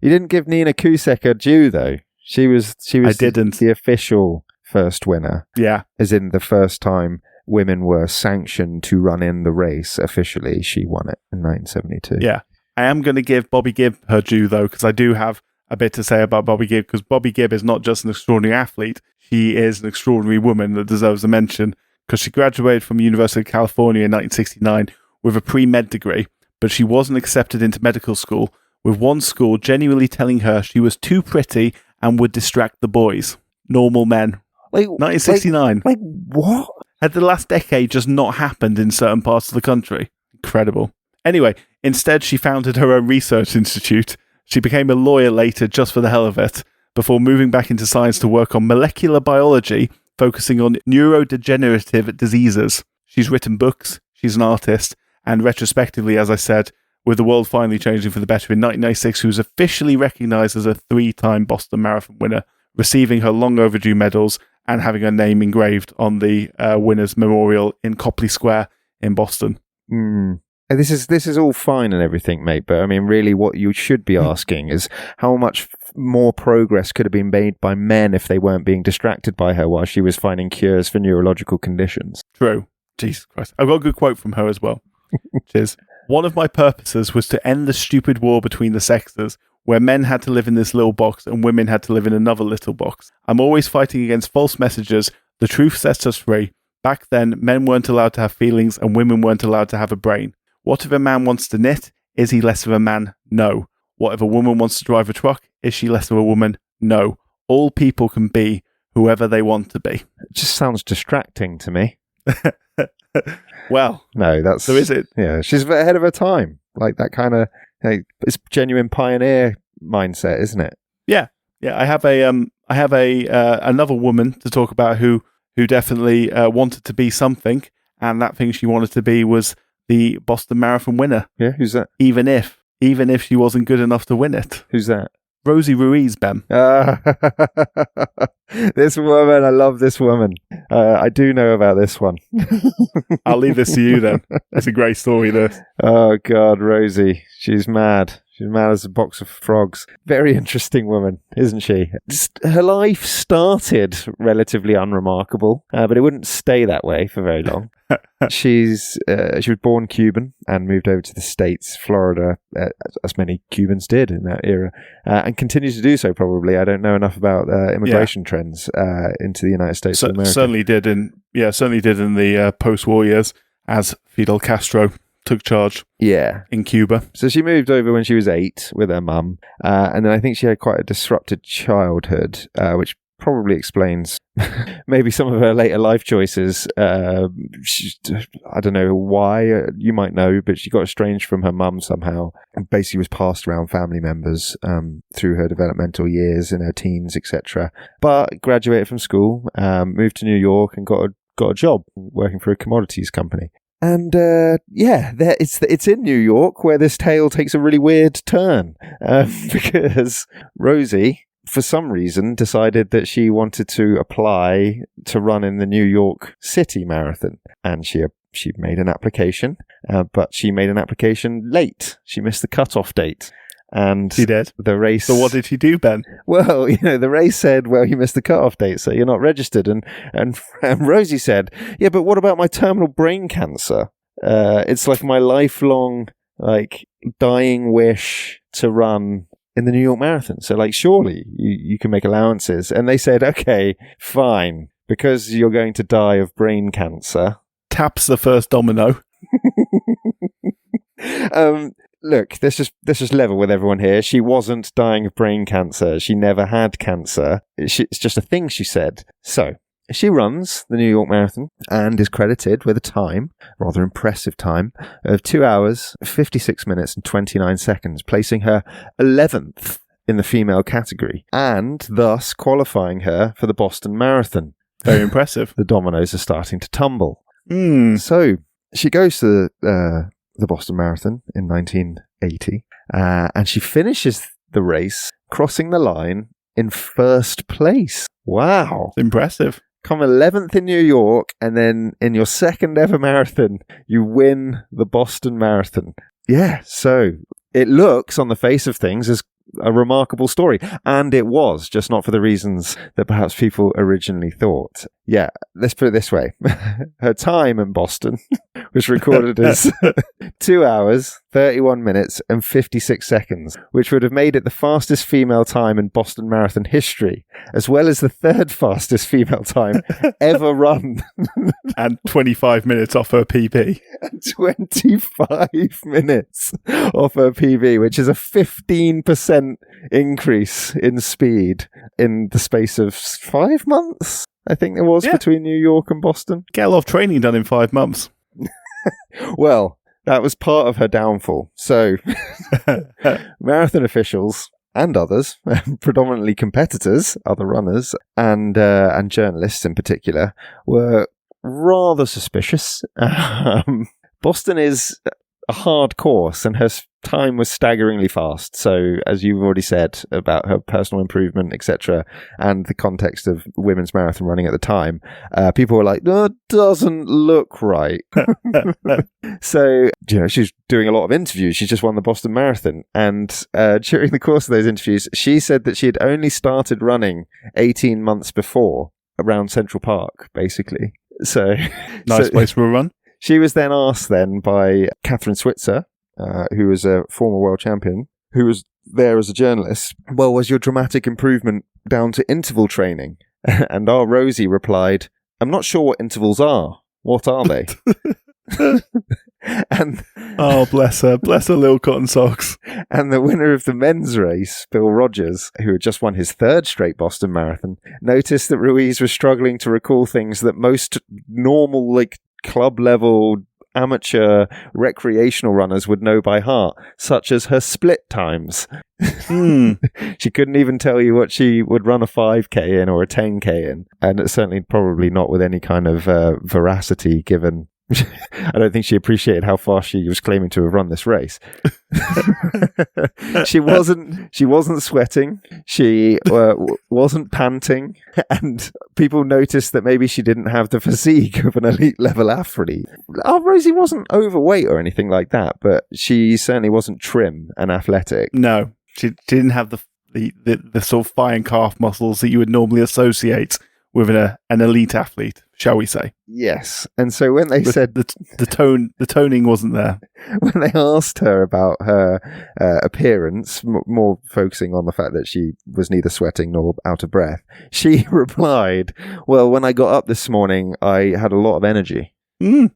You didn't give Nina Kusek her due, though. She was the official first winner. Yeah. As in the first time women were sanctioned to run in the race officially. She won it in 1972. Yeah. I am going to give Bobby Gibb her due, though, because I do have a bit to say about Bobby Gibb, because Bobby Gibb is not just an extraordinary athlete, she is an extraordinary woman that deserves a mention, because she graduated from the University of California in 1969 with a pre-med degree, but she wasn't accepted into medical school, with one school genuinely telling her she was too pretty and would distract the boys. Normal men. 1969. Like what? Had the last decade just not happened in certain parts of the country? Incredible. Anyway, instead she founded her own research institute. She became a lawyer later just for the hell of it, before moving back into science to work on molecular biology, focusing on neurodegenerative diseases. She's written books, she's an artist, and retrospectively, as I said, with the world finally changing for the better in 1996, she was officially recognised as a 3-time Boston Marathon winner, receiving her long overdue medals and having her name engraved on the winner's memorial in Copley Square in Boston. This is all fine and everything, mate, but I mean, really what you should be asking is how much more progress could have been made by men if they weren't being distracted by her while she was finding cures for neurological conditions. True. Jesus Christ. I've got a good quote from her as well. Cheers. One of my purposes was to end the stupid war between the sexes, where men had to live in this little box and women had to live in another little box. I'm always fighting against false messages. The truth sets us free. Back then, men weren't allowed to have feelings and women weren't allowed to have a brain. What if a man wants to knit? Is he less of a man? No. What if a woman wants to drive a truck? Is she less of a woman? No. All people can be whoever they want to be. It just sounds distracting to me. Well, no, that's... So is it? Yeah, she's ahead of her time. Like that kind of... it's genuine pioneer mindset, isn't it? Yeah. Yeah, I have another woman to talk about who definitely wanted to be something, and that thing she wanted to be was the Boston Marathon winner. Yeah, who's that? Even if she wasn't good enough to win it. Who's that? Rosie Ruiz, Ben. This woman, I love this woman. I do know about this one. I'll leave this to you then. It's a great story, this. Oh, God, Rosie. She's mad. She's mad as a box of frogs. Very interesting woman, isn't she? Her life started relatively unremarkable, but it wouldn't stay that way for very long. She was born Cuban and moved over to the States, Florida, as many Cubans did in that era, and continues to do so probably. I don't know enough about immigration trends into the United States of America. Certainly did in the post-war years as Fidel Castro took charge in Cuba. So she moved over when she was 8 with her mum, and then I think she had quite a disrupted childhood, which probably explains maybe some of her later life choices. I don't know why, you might know, but she got estranged from her mum somehow and basically was passed around family members through her developmental years in her teens, etc. But graduated from school, moved to New York and got a job working for a commodities company. And it's in New York where this tale takes a really weird turn because Rosie, for some reason, decided that she wanted to apply to run in the New York City Marathon. And she made an application, but she made an application late. She missed the cutoff date. And she did. The race. So what did she do, Ben? Well, the race said, well, you missed the cutoff date, so you're not registered. And Rosie said, yeah, but what about my terminal brain cancer? It's like my lifelong, dying wish to run in the New York Marathon. So, surely you can make allowances. And they said, okay, fine, because you're going to die of brain cancer. Taps the first domino. Look, let's just level with everyone here. She wasn't dying of brain cancer. She never had cancer. It's just a thing she said. So, she runs the New York Marathon and is credited with a time, rather impressive time, of 2 hours, 56 minutes and 29 seconds, placing her 11th in the female category and thus qualifying her for the Boston Marathon. Very impressive. The dominoes are starting to tumble. So, she goes to the Boston Marathon in 1980, and she finishes the race crossing the line in first place. Wow. Impressive. Come 11th in New York, and then in your second ever marathon, you win the Boston Marathon. Yeah, so it looks on the face of things as a remarkable story. And it was, just not for the reasons that perhaps people originally thought. Yeah, let's put it this way. Her time in Boston was recorded as 2 hours, 31 minutes and 56 seconds, which would have made it the fastest female time in Boston Marathon history, as well as the third fastest female time ever run. And 25 minutes off her PB. 25 minutes off her PB, which is a 15% increase in speed in the space of 5 months, I think there was, between New York and Boston. Get a lot of training done in 5 months. Well, that was part of her downfall. So, marathon officials and others, predominantly competitors, other runners, and journalists in particular, were rather suspicious. Boston is a hard course, and her time was staggeringly fast. So, as you've already said about her personal improvement, etc., and the context of women's marathon running at the time, people were like, "That doesn't look right." So, she's doing a lot of interviews. She just won the Boston Marathon, and during the course of those interviews, she said that she had only started running 18 months before around Central Park, basically. So, nice place for a run. She was then asked by Catherine Switzer, who was a former world champion, who was there as a journalist, well, was your dramatic improvement down to interval training? And our Rosie replied, I'm not sure what intervals are. What are they? And oh, bless her little cotton socks. And the winner of the men's race, Bill Rogers, who had just won his third straight Boston Marathon, noticed that Ruiz was struggling to recall things that most normal, club level amateur recreational runners would know by heart, such as her split times. She couldn't even tell you what she would run a 5k in or a 10k in, and it's certainly probably not with any kind of veracity, given I don't think she appreciated how fast she was claiming to have run this race. She wasn't sweating. She wasn't panting, and people noticed that maybe she didn't have the physique of an elite level athlete. Rosie wasn't overweight or anything like that, but she certainly wasn't trim and athletic. No, she didn't have the sort of thigh and calf muscles that you would normally associate with an elite athlete, shall we say? Yes. And so when they said the toning wasn't there, when they asked her about her appearance, more focusing on the fact that she was neither sweating nor out of breath, she replied, "Well, when I got up this morning, I had a lot of energy."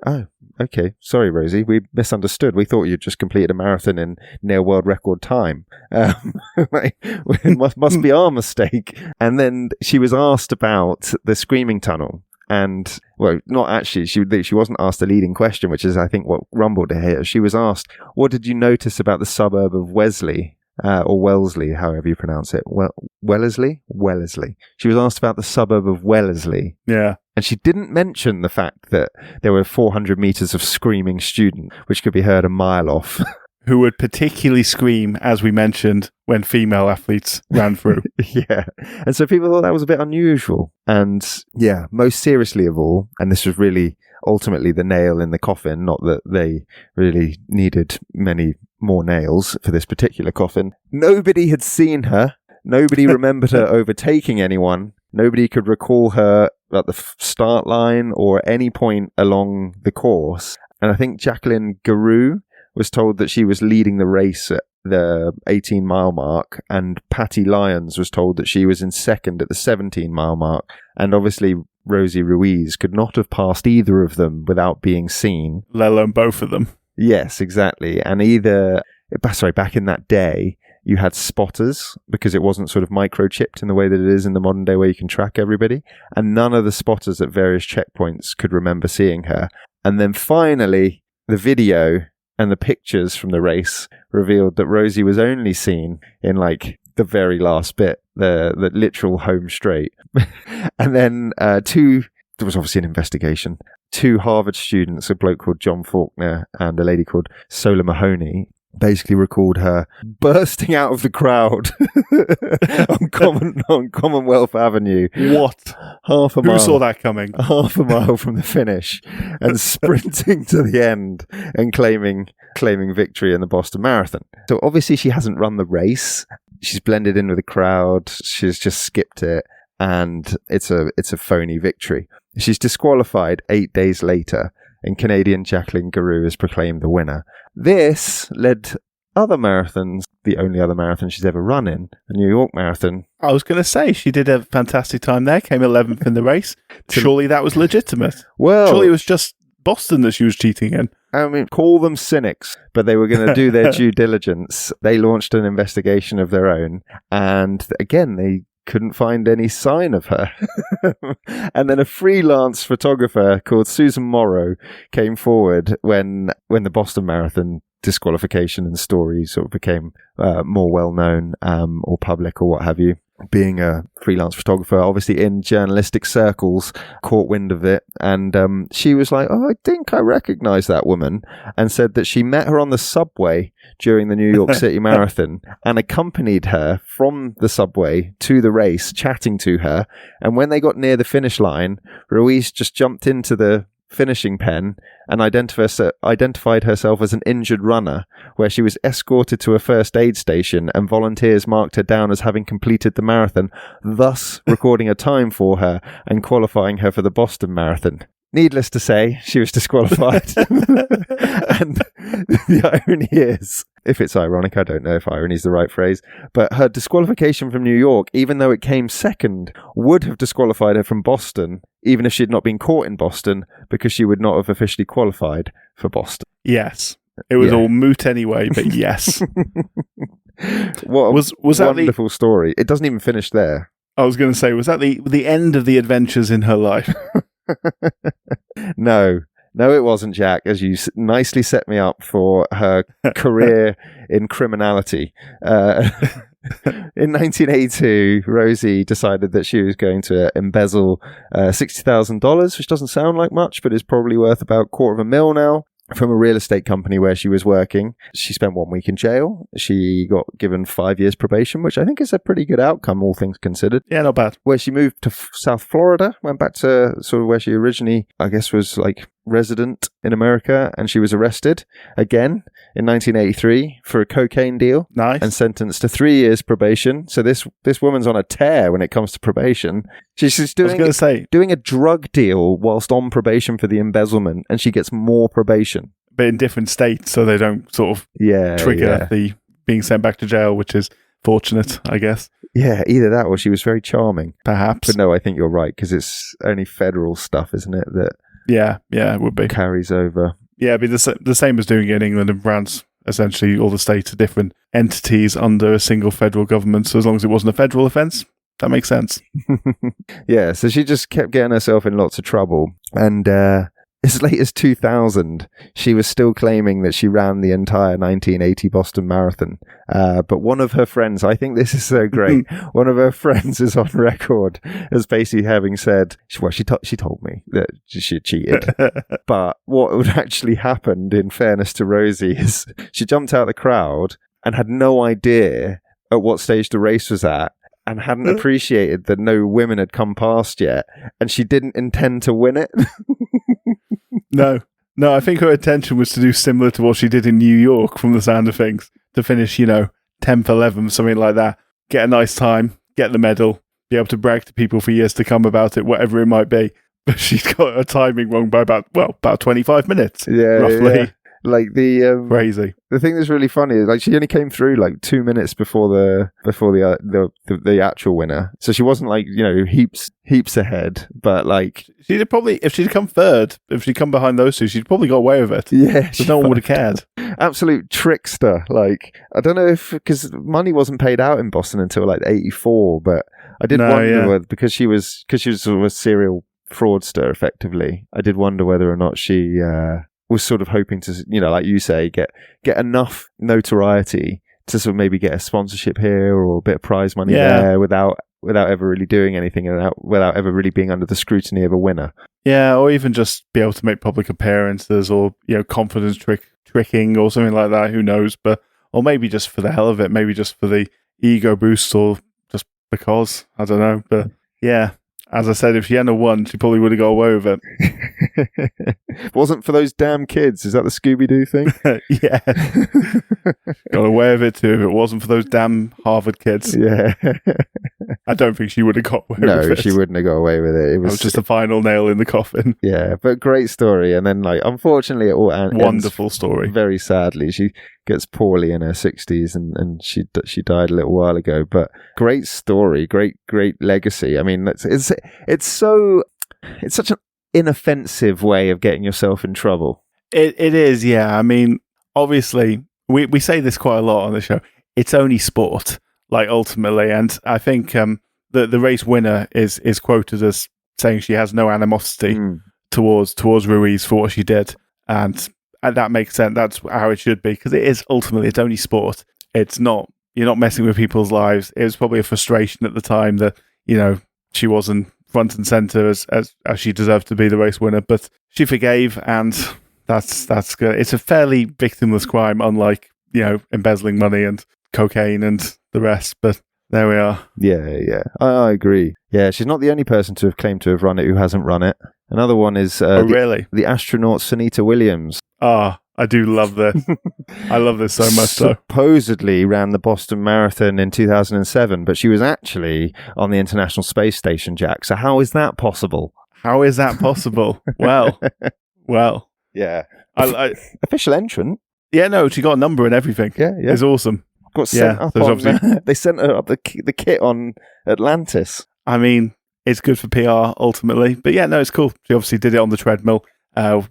Oh, okay. Sorry, Rosie. We misunderstood. We thought you'd just completed a marathon in near world record time. It must be our mistake. And then she was asked about the screaming tunnel. And, well, not actually. She wasn't asked a leading question, which is, I think, what rumbled to here. She was asked, what did you notice about the suburb of Wesley? Or Wellesley, however you pronounce it. Wellesley? She was asked about the suburb of Wellesley. Yeah. And she didn't mention the fact that there were 400 metres of screaming students, which could be heard a mile off. Who would particularly scream, as we mentioned, when female athletes ran through. Yeah. And so people thought that was a bit unusual. And yeah, most seriously of all, and this was really ultimately the nail in the coffin, not that they really needed many more nails for this particular coffin. Nobody had seen her. Nobody remembered her overtaking anyone. Nobody could recall her at the start line or any point along the course. And I think Jacqueline Garou was told that she was leading the race at the 18-mile mark, and Patty Lyons was told that she was in second at the 17-mile mark. And obviously, Rosie Ruiz could not have passed either of them without being seen. Let alone both of them. Yes, exactly. And back in that day, you had spotters, because it wasn't sort of microchipped in the way that it is in the modern day where you can track everybody. And none of the spotters at various checkpoints could remember seeing her. And then finally, the video and the pictures from the race revealed that Rosie was only seen in the very last bit, the literal home straight. And then there was obviously an investigation. 2 Harvard students, a bloke called John Faulkner and a lady called Sola Mahoney, basically recalled her bursting out of the crowd on Commonwealth Avenue. What? Half a mile. Who saw that coming? Half a mile from the finish, and sprinting to the end and claiming victory in the Boston Marathon. So obviously she hasn't run the race. She's blended in with the crowd. She's just skipped it, and it's a phony victory. She's disqualified 8 days later, and Canadian Jacqueline Garou is proclaimed the winner. This led other marathons, the only other marathon she's ever run in, the New York Marathon. I was going to say, she did a fantastic time there, came 11th in the race. Surely that was legitimate. Well, surely it was just Boston that she was cheating in. I mean, call them cynics, but they were going to do their due diligence. They launched an investigation of their own, and again, they couldn't find any sign of her. And then a freelance photographer called Susan Morrow came forward when the Boston Marathon disqualification and story sort of became more well known or public or what have you. Being a freelance photographer, obviously in journalistic circles, caught wind of it, and she was like, "Oh, I think I recognize that woman," and said that she met her on the subway during the New York City Marathon and accompanied her from the subway to the race, chatting to her. And when they got near the finish line, Ruiz just jumped into the finishing pen and identified herself as an injured runner, where she was escorted to a first aid station and volunteers marked her down as having completed the marathon, thus recording a time for her and qualifying her for the Boston Marathon. Needless to say, she was disqualified. And the irony is, if it's ironic, I don't know if irony is the right phrase, but her disqualification from New York, even though it came second, would have disqualified her from Boston, even if she had not been caught in Boston, because she would not have officially qualified for Boston. Yes. It was all moot anyway, but yes. What a wonderful story. It doesn't even finish there. I was going to say, was that the end of the adventures in her life? No, it wasn't, Jack, as you nicely set me up for her career in criminality. In 1982, Rosie decided that she was going to embezzle $60,000, which doesn't sound like much, but is probably worth about $250,000 now, from a real estate company where she was working. She spent 1 week in jail. She got given 5 years probation, which I think is a pretty good outcome, all things considered. Yeah, not bad. Where she moved to South Florida, went back to sort of where she originally, I guess, was like resident in America, and she was arrested again in 1983 for a cocaine deal. Nice. And sentenced to 3 years probation. So this woman's on a tear when it comes to probation. She's doing a drug deal whilst on probation for the embezzlement, and she gets more probation. But in different states, so they don't sort of trigger the being sent back to jail, which is fortunate, I guess. Yeah, either that or she was very charming. Perhaps. But no, I think you're right, because it's only federal stuff, isn't it, that it would be. Carries over. Yeah, it'd be the same as doing it in England and France. Essentially, all the states are different entities under a single federal government, so as long as it wasn't a federal offence, that makes sense. Yeah, so she just kept getting herself in lots of trouble, and as late as 2000, she was still claiming that she ran the entire 1980 Boston Marathon. But one of her friends, I think this is so great, one of her friends is on record as basically having said, well, she told me that she cheated. But what would actually happened, in fairness to Rosie, is she jumped out of the crowd and had no idea at what stage the race was at, and hadn't appreciated that no women had come past yet, and she didn't intend to win it. No, I think her intention was to do similar to what she did in New York, from the sound of things, to finish, 10th, 11th, something like that, get a nice time, get the medal, be able to brag to people for years to come about it, whatever it might be. But she's got her timing wrong by about 25 minutes, roughly. Yeah. Like crazy. The thing that's really funny is, like, she only came through like 2 minutes before the actual winner, so she wasn't like heaps ahead. But like, she'd have probably, if she'd come third, if she'd come behind those two, she'd probably got away with it. Yeah, so no one would have cared. Absolute trickster. Like, I don't know if, because money wasn't paid out in Boston until like 84, but I did wonder whether, because she was sort of a serial fraudster effectively, I did wonder whether or not she was sort of hoping to, like you say, get enough notoriety to sort of maybe get a sponsorship here or a bit of prize money there without ever really doing anything, and without ever really being under the scrutiny of a winner. Yeah, or even just be able to make public appearances, or confidence tricking or something like that. Who knows? Or maybe just for the hell of it, maybe just for the ego boost, or just because, I don't know. But yeah. As I said, if she hadn't won, she probably would have got away with it. Wasn't for those damn kids. Is that the Scooby-Doo thing? Yeah. Got away with it too if it wasn't for those damn Harvard kids. Yeah. I don't think she would have got away with it. No, she wouldn't have got away with it. It was just the final nail in the coffin. Yeah, but great story. And then, like, unfortunately, it all ends wonderful story. Very sadly. She gets poorly in her 60s, and she died a little while ago. But great story, great legacy. I mean, it's such an inoffensive way of getting yourself in trouble. It is, yeah. I mean, obviously, we say this quite a lot on the show. It's only sport, like, ultimately, and I think the race winner is quoted as saying she has no animosity towards Ruiz for what she did, and that makes sense. That's how it should be, because it is ultimately, it's only sport. It's not, you're not messing with people's lives. It was probably a frustration at the time that, she wasn't front and center as she deserved to be the race winner, but she forgave, and that's good. It's a fairly victimless crime, unlike, embezzling money and cocaine and the rest, but there we are. Yeah. I agree. Yeah, she's not the only person to have claimed to have run it who hasn't run it. Another one is really? The astronaut Sunita Williams. I do love this. I love this so much. Supposedly ran the Boston Marathon in 2007, but she was actually on the International Space Station, Jack. So how is that possible? Well. Yeah. Official entrant. Yeah, no, she got a number and everything. Yeah. It's awesome. Got sent up on, they sent her up the kit on Atlantis. I mean, it's good for PR ultimately, but yeah, no, it's cool. She obviously did it on the treadmill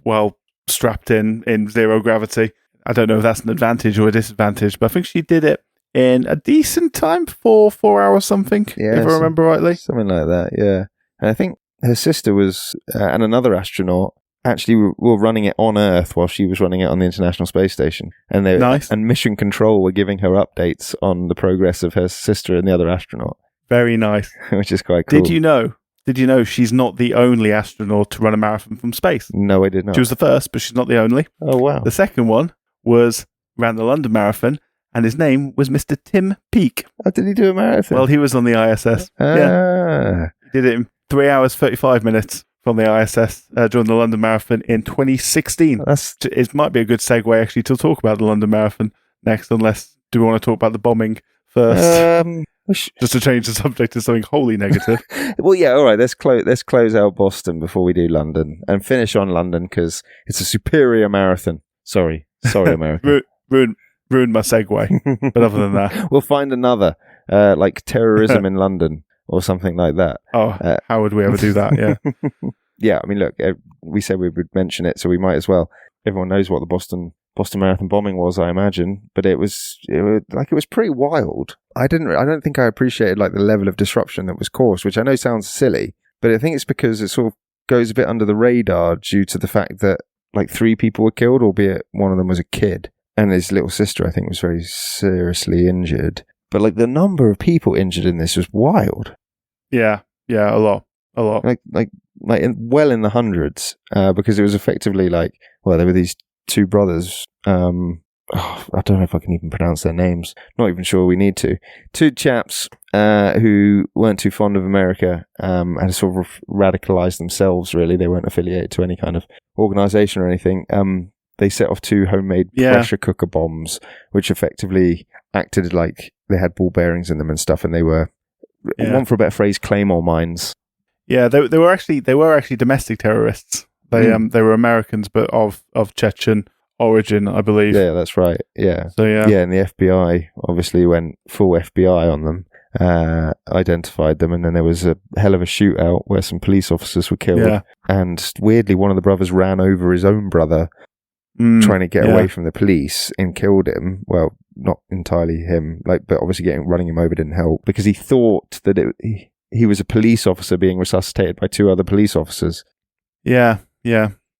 while strapped in zero gravity. I don't know if that's an advantage or a disadvantage, but I think she did it in a decent time for 4 hours something, if I remember rightly. Something like that, yeah. And I think her sister was, and another astronaut, actually were running it on Earth while she was running it on the International Space Station. And nice. And Mission Control were giving her updates on the progress of her sister and the other astronaut. Very nice. Which is quite cool. Did you know she's not the only astronaut to run a marathon from space? No, I did not. She was the first, but she's not the only. Oh, wow. The second one ran the London Marathon, and his name was Mr. Tim Peake. Oh, did he do a marathon? Well, he was on the ISS. Yeah. He did it in 3 hours, 35 minutes from the ISS during the London Marathon in 2016. It might be a good segue, actually, to talk about the London Marathon next, unless, do we want to talk about the bombing first? Just to change the subject to something wholly negative. Well, yeah, all right. Let's close out Boston before we do London, and finish on London because it's a superior marathon. Sorry, America. Ruined my segue. But other than that, we'll find another like terrorism in London or something like that. Oh, how would we ever do that? Yeah, yeah. I mean, look, we said we would mention it, so we might as well. Everyone knows what the Boston Marathon bombing was, I imagine, but it was pretty wild. I don't think I appreciated like the level of disruption that was caused, which I know sounds silly, but I think it's because it sort of goes a bit under the radar due to the fact that like 3 people were killed, albeit one of them was a kid, and his little sister I think was very seriously injured. But like the number of people injured in this was wild. Yeah, a lot. Like well in the hundreds, because it was effectively like, well, there were these 2 brothers. I don't know if I can even pronounce their names. Not even sure we need to. 2 chaps who weren't too fond of America and sort of radicalized themselves, really. They weren't affiliated to any kind of organization or anything. They set off 2 homemade pressure cooker bombs, which effectively acted like they had ball bearings in them and stuff, and they were, one for a better phrase, claymore mines. Yeah, they were actually domestic terrorists. They were Americans, but of Chechen origin, I believe. Yeah, that's right. Yeah. So yeah, and the FBI obviously went full FBI on them, identified them, and then there was a hell of a shootout where some police officers were killed. Yeah. And weirdly, one of the brothers ran over his own brother, trying to get away from the police, and killed him. Well, not entirely him, but obviously running him over didn't help, because he thought that he was a police officer being resuscitated by 2 other police officers. Yeah.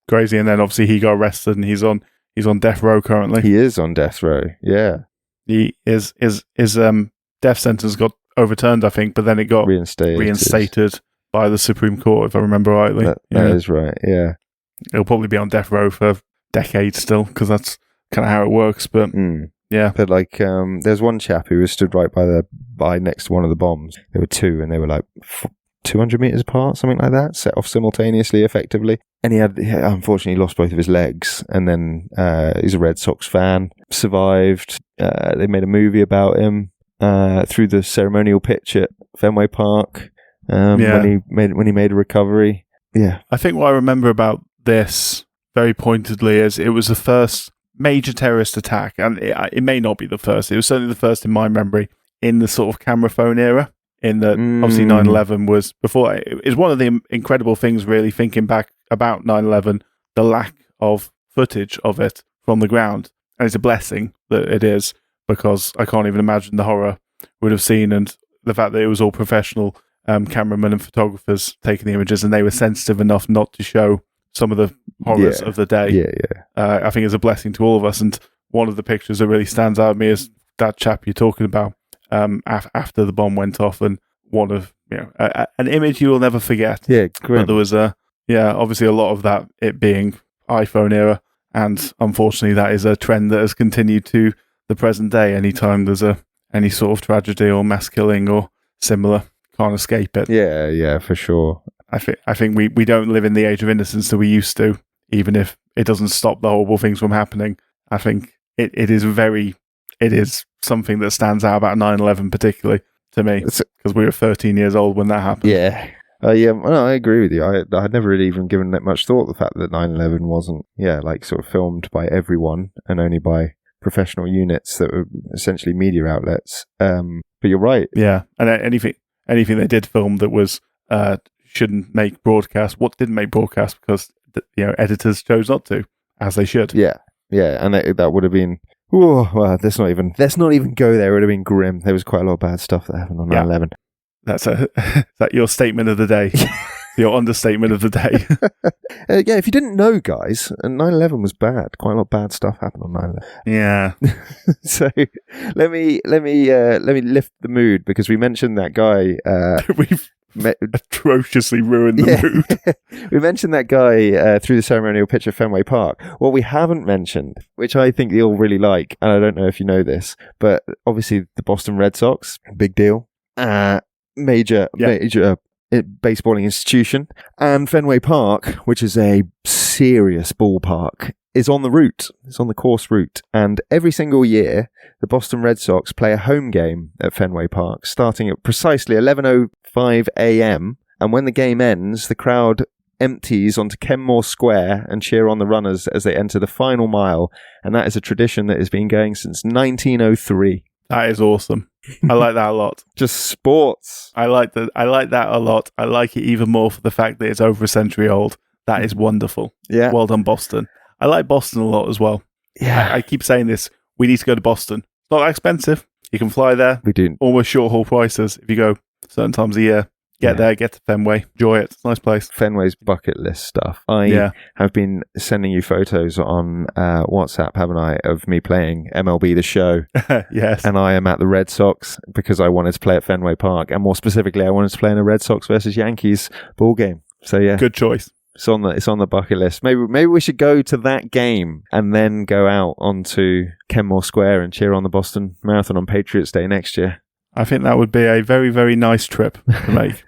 Crazy. And then obviously he got arrested, and he's on death row currently. He is on death row. Yeah. His death sentence got overturned, I think, but then it got reinstated by the Supreme Court, if I remember rightly. That is right. Yeah. He'll probably be on death row for decades still, because that's kind of how it works. But yeah. But like, there's one chap who was stood right by next to one of the bombs. There were 2, and they were like 200 meters apart, something like that, set off simultaneously, effectively. And he unfortunately lost both of his legs. And then he's a Red Sox fan, survived. They made a movie about him through the ceremonial pitch at Fenway Park when he made a recovery. Yeah, I think what I remember about this very pointedly is it was the first major terrorist attack, and it may not be the first. It was certainly the first in my memory in the sort of camera phone era. In that, obviously 9/11 was before. It's one of the incredible things, really, thinking back about 9/11, the lack of footage of it from the ground. And it's a blessing that it is, because I can't even imagine the horror we'd have seen, and the fact that it was all professional cameramen and photographers taking the images, and they were sensitive enough not to show some of the horrors of the day. Yeah. I think it's a blessing to all of us. And one of the pictures that really stands out to me is that chap you're talking about after the bomb went off, and one of an image you will never forget. Yeah, grim. But there was obviously a lot of that, it being iPhone era, and unfortunately that is a trend that has continued to the present day. Anytime there's any sort of tragedy or mass killing or similar, can't escape it. Yeah, for sure. I think we don't live in the age of innocence that we used to, even if it doesn't stop the horrible things from happening. I think it is something that stands out about 9/11 particularly to me, because we were 13 years old when that happened. Yeah. I agree with you. I had never really even given that much thought to the fact that 9/11 wasn't, sort of filmed by everyone and only by professional units that were essentially media outlets. But you're right. Yeah, and anything they did film that was shouldn't make broadcast. What didn't make broadcast because editors chose not to, as they should. Yeah, and that would have been. Oh, well, let's not even go there. It would have been grim. There was quite a lot of bad stuff that happened on 9/11. Is that your statement of the day? Your understatement of the day. If you didn't know, guys, 9/11 was bad. Quite a lot of bad stuff happened on 9/11. Yeah. So let me lift the mood, because we mentioned that guy. We've atrociously ruined the mood. We mentioned that guy through the ceremonial pitch at Fenway Park. What we haven't mentioned, which I think you'll really like, and I don't know if you know this, but obviously the Boston Red Sox, big deal, major baseballing institution, and Fenway Park, which is a serious ballpark, is on the route. It's on the course route, and every single year the Boston Red Sox play a home game at Fenway Park, starting at precisely 11:05 a.m. And when the game ends, the crowd empties onto Kenmore Square and cheer on the runners as they enter the final mile. And that is a tradition that has been going since 1903. That is awesome. I like that a lot. Just sports. I like that a lot. I like it even more for the fact that it's over a century old. That is wonderful. Yeah. Well done, Boston. I like Boston a lot as well. Yeah. I keep saying this. We need to go to Boston. It's not that expensive. You can fly there. We do. Almost short haul prices if you go certain times a year. Get there, get to Fenway, enjoy it. It's a nice place. Fenway's bucket list stuff. I have been sending you photos on WhatsApp, haven't I, of me playing MLB The Show. Yes. And I am at the Red Sox because I wanted to play at Fenway Park. And more specifically, I wanted to play in a Red Sox versus Yankees ball game. So yeah. Good choice. It's on the bucket list. Maybe we should go to that game and then go out onto Kenmore Square and cheer on the Boston Marathon on Patriots Day next year. I think that would be a very, very nice trip to make.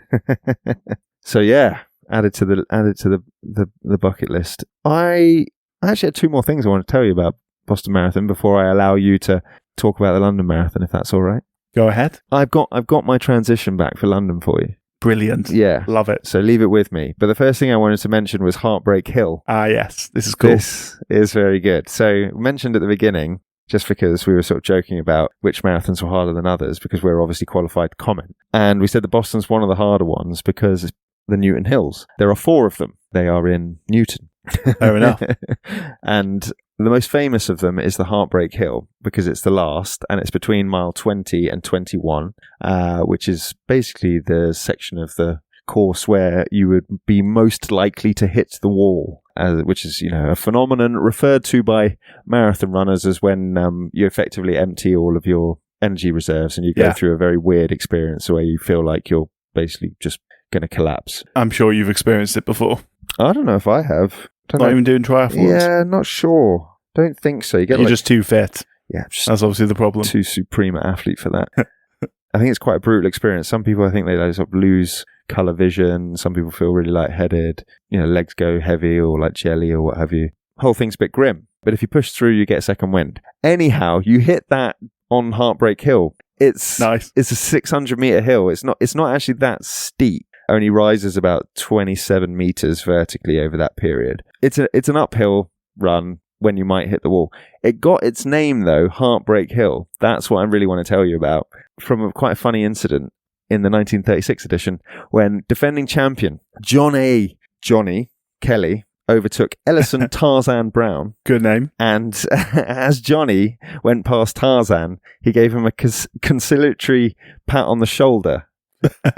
So yeah, added to the bucket list. I actually had two more things I want to tell you about Boston Marathon before I allow you to talk about the London Marathon, if that's all right. Go ahead. I've got my transition back for London for you. Brilliant. Yeah. Love it. So leave it with me. But the first thing I wanted to mention was Heartbreak Hill. Ah, yes. This is cool. This is very good. So mentioned at the beginning, just because we were sort of joking about which marathons were harder than others, because we're obviously qualified to comment. And we said the Boston's one of the harder ones because it's the Newton Hills. There are 4 of them. They are in Newton. Fair enough. And the most famous of them is the Heartbreak Hill, because it's the last, and it's between mile 20 and 21, which is basically the section of the course where you would be most likely to hit the wall, which is, a phenomenon referred to by marathon runners as when you effectively empty all of your energy reserves and you go through a very weird experience where you feel like you're basically just going to collapse. I'm sure you've experienced it before. I don't know if I have. Not even doing triathlons? Yeah, not sure. Don't think so. You're just too fit. Yeah. That's obviously the problem. Too supreme an athlete for that. I think it's quite a brutal experience. Some people, I think they sort of lose colour vision. Some people feel really lightheaded. Legs go heavy or like jelly or what have you. Whole thing's a bit grim. But if you push through, you get a second wind. Anyhow, you hit that on Heartbreak Hill. It's nice. It's a 600-metre hill. It's not actually that steep. Only rises about 27 metres vertically over that period. It's an uphill run when you might hit the wall. It got its name, though, Heartbreak Hill. That's what I really want to tell you about. From quite a funny incident in the 1936 edition, when defending champion Johnny Kelly overtook Ellison Tarzan Brown. Good name. And as Johnny went past Tarzan, he gave him a conciliatory pat on the shoulder.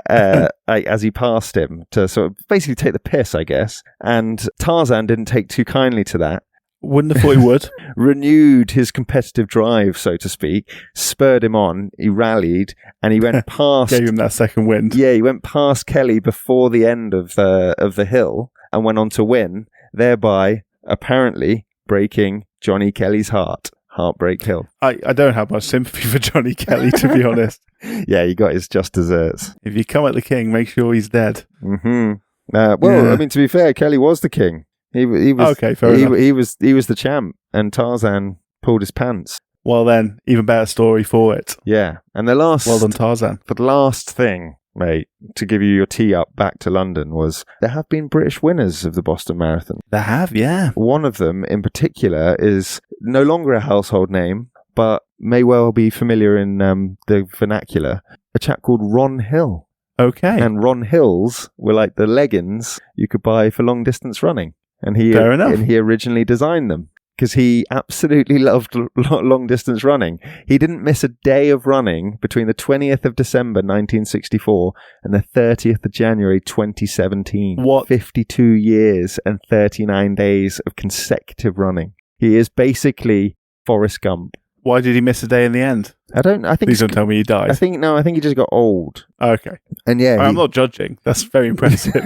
as he passed him to sort of basically take the piss, I guess. And Tarzan didn't take too kindly to that. Wouldn't have thought he would. Renewed his competitive drive, so to speak, spurred him on, he rallied, and he went past... Gave him that second wind. Yeah, he went past Kelly before the end of the hill and went on to win, thereby apparently breaking Johnny Kelly's heart. Heartbreak Hill. I don't have much sympathy for Johnny Kelly, to be honest. Yeah, he got his just desserts. If you come at the king, make sure he's dead. Mm-hmm. I mean, to be fair, Kelly was the king. He was okay. Fair enough. He was the champ, and Tarzan pulled his pants. Well, then, even better story for it. Yeah, and the last. Well done, Tarzan. The last thing, mate, to give you your tee up back to London was there have been British winners of the Boston Marathon. There have, yeah. One of them, in particular, is no longer a household name, but may well be familiar in the vernacular. A chap called Ron Hill. Okay. And Ron Hills were like the leggings you could buy for long distance running. And Fair enough. And he originally designed them because he absolutely loved long distance running. He didn't miss a day of running between the 20th of December 1964 and the 30th of January 2017. What? 52 years and 39 days of consecutive running. He is basically Forrest Gump. Why did he miss a day in the end? I think. Please don't tell me he died. I think he just got old. Okay. And yeah, I'm not judging. That's very impressive.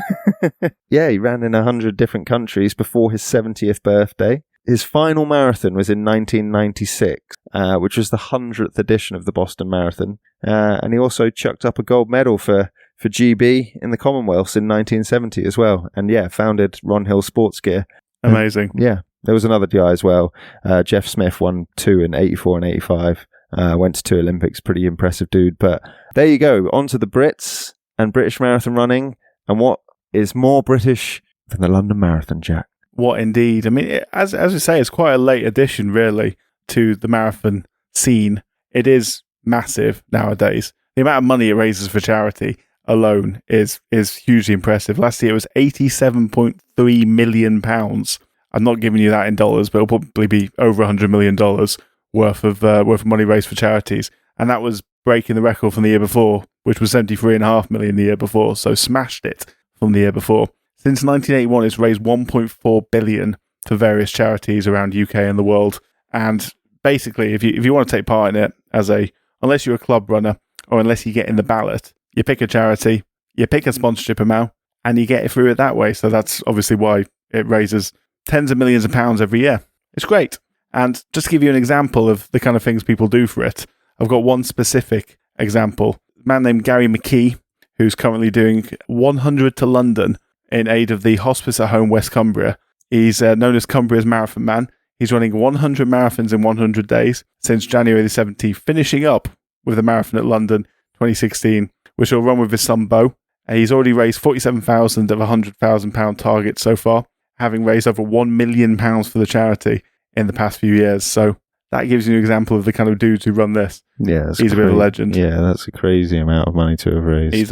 Yeah, he ran in 100 different countries before his 70th birthday. His final marathon was in 1996, which was the 100th edition of the Boston Marathon. And he also chucked up a gold medal for GB in the Commonwealths in 1970 as well. And yeah, founded Ron Hill Sports Gear. Amazing. Yeah, there was another guy as well. Jeff Smith won 2 in 84 and 85. Went to 2 Olympics. Pretty impressive dude. But there you go. On to the Brits and British marathon running. And what is more British than the London Marathon, Jack? What indeed? I mean, as we say, it's quite a late addition, really, to the marathon scene. It is massive nowadays. The amount of money it raises for charity alone is hugely impressive. Last year it was £87.3 million. I'm not giving you that in dollars, but it'll probably be over $100 million worth of money raised for charities, and that was breaking the record from the year before, which was $73.5 million the year before. So smashed it from the year before. Since 1981, it's raised $1.4 billion for various charities around UK and the world. And basically, if you want to take part in it, unless you're a club runner or unless you get in the ballot, you pick a charity, you pick a sponsorship amount, and you get it through it that way. So that's obviously why it raises tens of millions of pounds every year. It's great. And just to give you an example of the kind of things people do for it, I've got one specific example. A man named Gary McKee, who's currently doing 100 to London in aid of the Hospice at Home West Cumbria. He's known as Cumbria's Marathon Man. He's running 100 marathons in 100 days since January the 17th, finishing up with the marathon at London 2016, which will run with his son Bo. He's already raised 47,000 of a £100,000 target so far, having raised over £1 million for the charity in the past few years. So that gives you an example of the kind of dudes who run this. Yeah, he's a bit of a legend. Yeah, that's a crazy amount of money to have raised.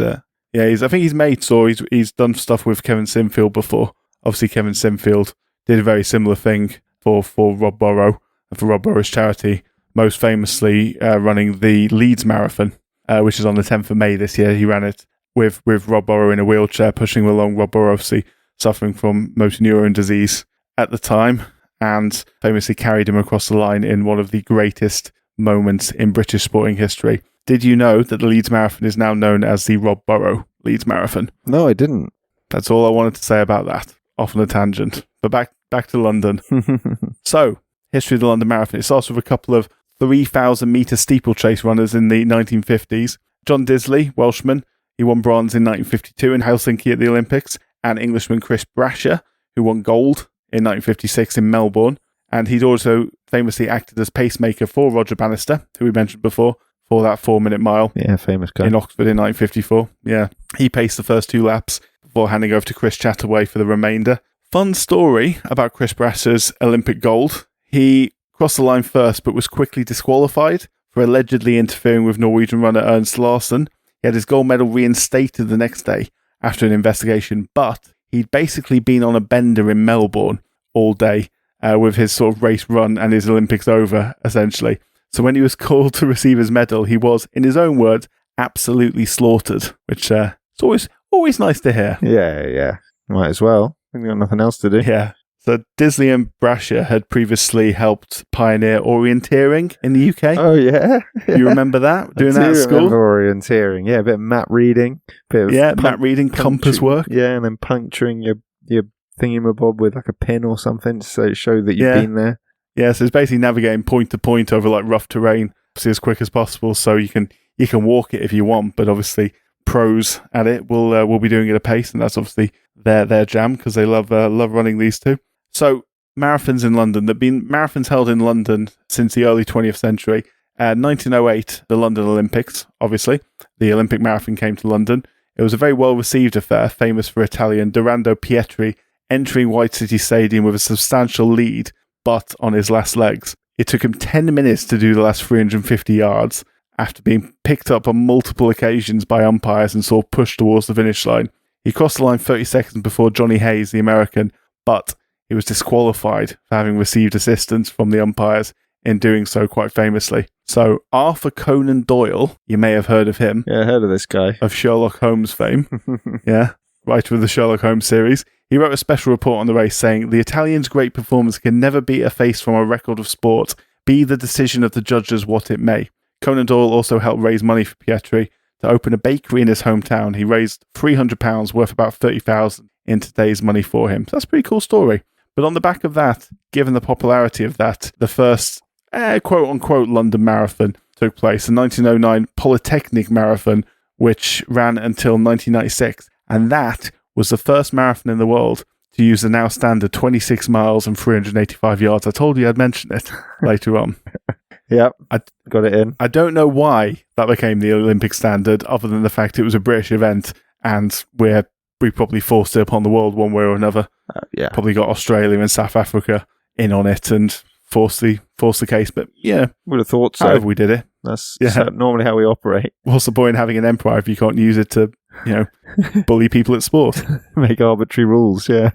I think he's mates or he's done stuff with Kevin Sinfield before. Obviously, Kevin Sinfield did a very similar thing for Rob Burrow and for Rob Burrow's charity, most famously running the Leeds Marathon, which is on the 10th of May this year. He ran it with Rob Burrow in a wheelchair, pushing him along. Rob Burrow, obviously suffering from motor neuron disease at the time, and famously carried him across the line in one of the greatest moments in British sporting history. Did you know that the Leeds Marathon is now known as the Rob Burrow Leeds Marathon? No, I didn't. That's all I wanted to say about that. Off on a tangent. But back to London. So, history of the London Marathon. It starts with a couple of 3,000-metre steeplechase runners in the 1950s. John Disley, Welshman, he won bronze in 1952 in Helsinki at the Olympics, and Englishman Chris Brasher, who won gold in 1956 in Melbourne. And he'd also famously acted as pacemaker for Roger Bannister, who we mentioned before, for that 4-minute mile. Yeah, famous guy. In Oxford in 1954. Yeah. He paced the first 2 laps before handing over to Chris Chataway for the remainder. Fun story about Chris Brasher's Olympic gold. He crossed the line first, but was quickly disqualified for allegedly interfering with Norwegian runner Ernst Larsen. He had his gold medal reinstated the next day after an investigation, but he'd basically been on a bender in Melbourne all day with his sort of race run and his Olympics over, essentially. So when he was called to receive his medal, he was, in his own words, absolutely slaughtered, which it's always nice to hear. Yeah. Might as well. We've got nothing else to do. Yeah. So Disley and Brasher had previously helped pioneer orienteering in the UK. Oh, yeah? You remember that? Doing that at school? I remember orienteering. Yeah, a bit of map reading. Map reading, compass work. Yeah, and then puncturing your thingamabob with like a pin or something to show that you've been there. Yeah, so it's basically navigating point to point over like rough terrain, obviously as quick as possible, so you can walk it if you want, but obviously pros at it will be doing it at a pace, and that's obviously their jam because they love running these two. So marathons in London. There've been marathons held in London since the early 20th century. 1908, the London Olympics, obviously. The Olympic marathon came to London. It was a very well-received affair, famous for Italian Dorando Pietri entering White City Stadium with a substantial lead, but on his last legs. It took him 10 minutes to do the last 350 yards after being picked up on multiple occasions by umpires and sort of pushed towards the finish line. He crossed the line 30 seconds before Johnny Hayes, the American, but he was disqualified for having received assistance from the umpires in doing so quite famously. So Arthur Conan Doyle, you may have heard of him. Yeah, I heard of this guy. Of Sherlock Holmes fame. Yeah, writer of the Sherlock Holmes series. He wrote a special report on the race saying, "The Italian's great performance can never be effaced from a record of sport, be the decision of the judges what it may." Conan Doyle also helped raise money for Pietri to open a bakery in his hometown. He raised £300, worth about $30,000 in today's money for him. So that's a pretty cool story. But on the back of that, given the popularity of that, the first quote-unquote London Marathon took place, the 1909 Polytechnic Marathon, which ran until 1996. And that was the first marathon in the world to use the now standard 26 miles and 385 yards. I told you I'd mention it later on. Yep, I got it in. I don't know why that became the Olympic standard, other than the fact it was a British event, and we probably forced it upon the world one way or another. Probably got Australia and South Africa in on it and forced the case. But yeah, would have thought so. However we did it. That's normally how we operate. What's the point in having an empire if you can't use it to, bully people at sport? Make arbitrary rules, yeah.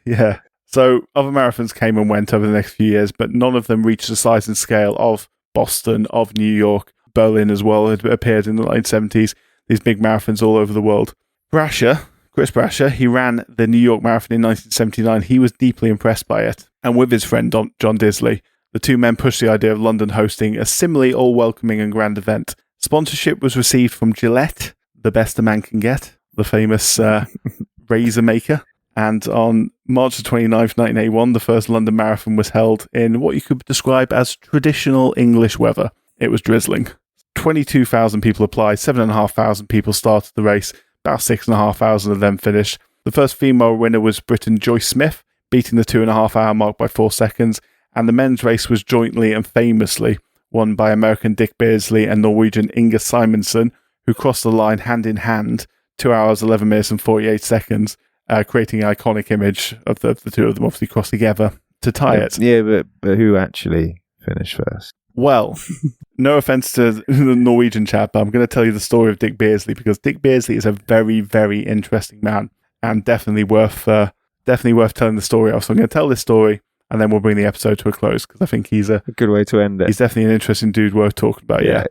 Yeah. So other marathons came and went over the next few years, but none of them reached the size and scale of Boston, of New York, Berlin as well had appeared in the 1970s. These big marathons all over the world. Chris Brasher, he ran the New York Marathon in 1979. He was deeply impressed by it. And with his friend John Disley, the two men pushed the idea of London hosting a similarly all-welcoming and grand event. Sponsorship was received from Gillette, the best a man can get, the famous razor maker. And on March 29th, 1981, the first London Marathon was held in what you could describe as traditional English weather. It was drizzling. 22,000 people applied, 7,500 people started the race, about 6,500 of them finished. The first female winner was Briton Joyce Smith, beating the 2.5 hour mark by 4 seconds, and the men's race was jointly and famously won by American Dick Beardsley and Norwegian Inge Simonsen, who crossed the line hand in hand, 2 hours, 11 minutes and 48 seconds, creating an iconic image of the two of them obviously crossed together to tie it. Yeah, but who actually finished first? Well, no offense to the Norwegian chap, but I'm going to tell you the story of Dick Beardsley, because Dick Beardsley is a very, very interesting man and definitely worth telling the story of. So I'm going to tell this story and then we'll bring the episode to a close, because I think he's a good way to end it. He's definitely an interesting dude worth talking about. Yeah.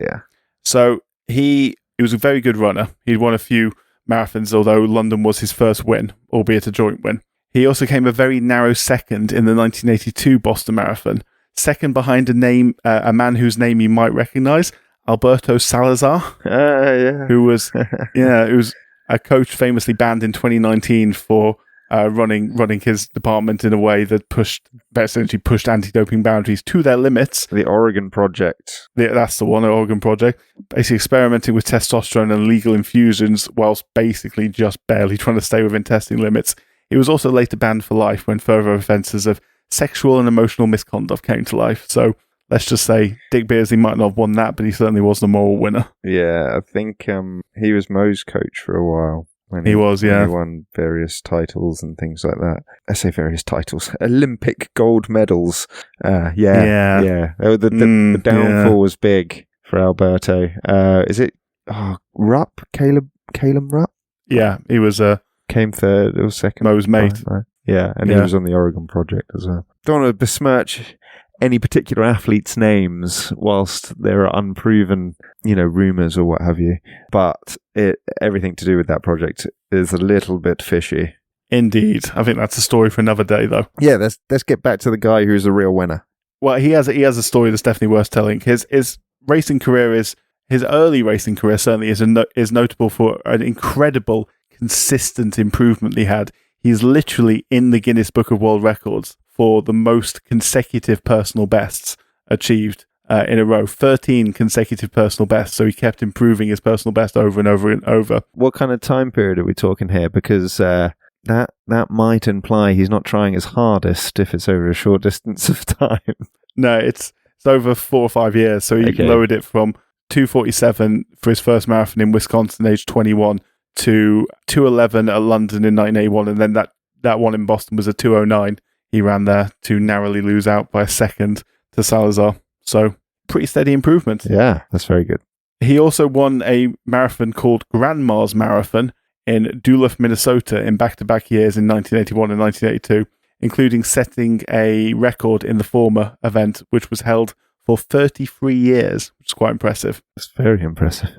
So he was a very good runner. He'd won a few marathons, although London was his first win, albeit a joint win. He also came a very narrow second in the 1982 Boston Marathon. Second behind a man whose name you might recognize, Alberto Salazar, who was a coach famously banned in 2019 for running his department in a way that essentially pushed anti-doping boundaries to their limits. The Oregon Project. That's the one, the Oregon Project. Basically experimenting with testosterone and legal infusions whilst basically just barely trying to stay within testing limits. He was also later banned for life when further offences of sexual and emotional misconduct came to life. So let's just say Dick Beardsley might not have won that, but he certainly was the moral winner. Yeah, I think he was Mo's coach for a while. When he won various titles and things like that. I say various titles. Olympic gold medals. The downfall was big for Alberto. Is it Rupp? Caleb Rupp? Yeah, he was came third or second. Mo's mate. Right. Yeah, and he was on the Oregon Project as well. Don't want to besmirch any particular athletes' names whilst there are unproven, rumours or what have you. But everything to do with that project is a little bit fishy. Indeed. I think that's a story for another day, though. Yeah, let's get back to the guy who's the real winner. Well, he has a story that's definitely worth telling. His racing career his early racing career certainly is notable for an incredible, consistent improvement he had. He's literally in the Guinness Book of World Records for the most consecutive personal bests achieved in a row. 13 consecutive personal bests, so he kept improving his personal best over and over and over. What kind of time period are we talking here? Because that might imply he's not trying his hardest if it's over a short distance of time. No, it's over 4 or 5 years, so he lowered it from 2:47 for his first marathon in Wisconsin, age 21, to 2:11 at London in 1981, and then that one in Boston was a 2:09. He ran there to narrowly lose out by a second to Salazar. So, pretty steady improvement. Yeah, that's very good. He also won a marathon called Grandma's Marathon in Duluth, Minnesota in back-to-back years in 1981 and 1982, including setting a record in the former event, which was held for 33 years, which is quite impressive. That's very impressive.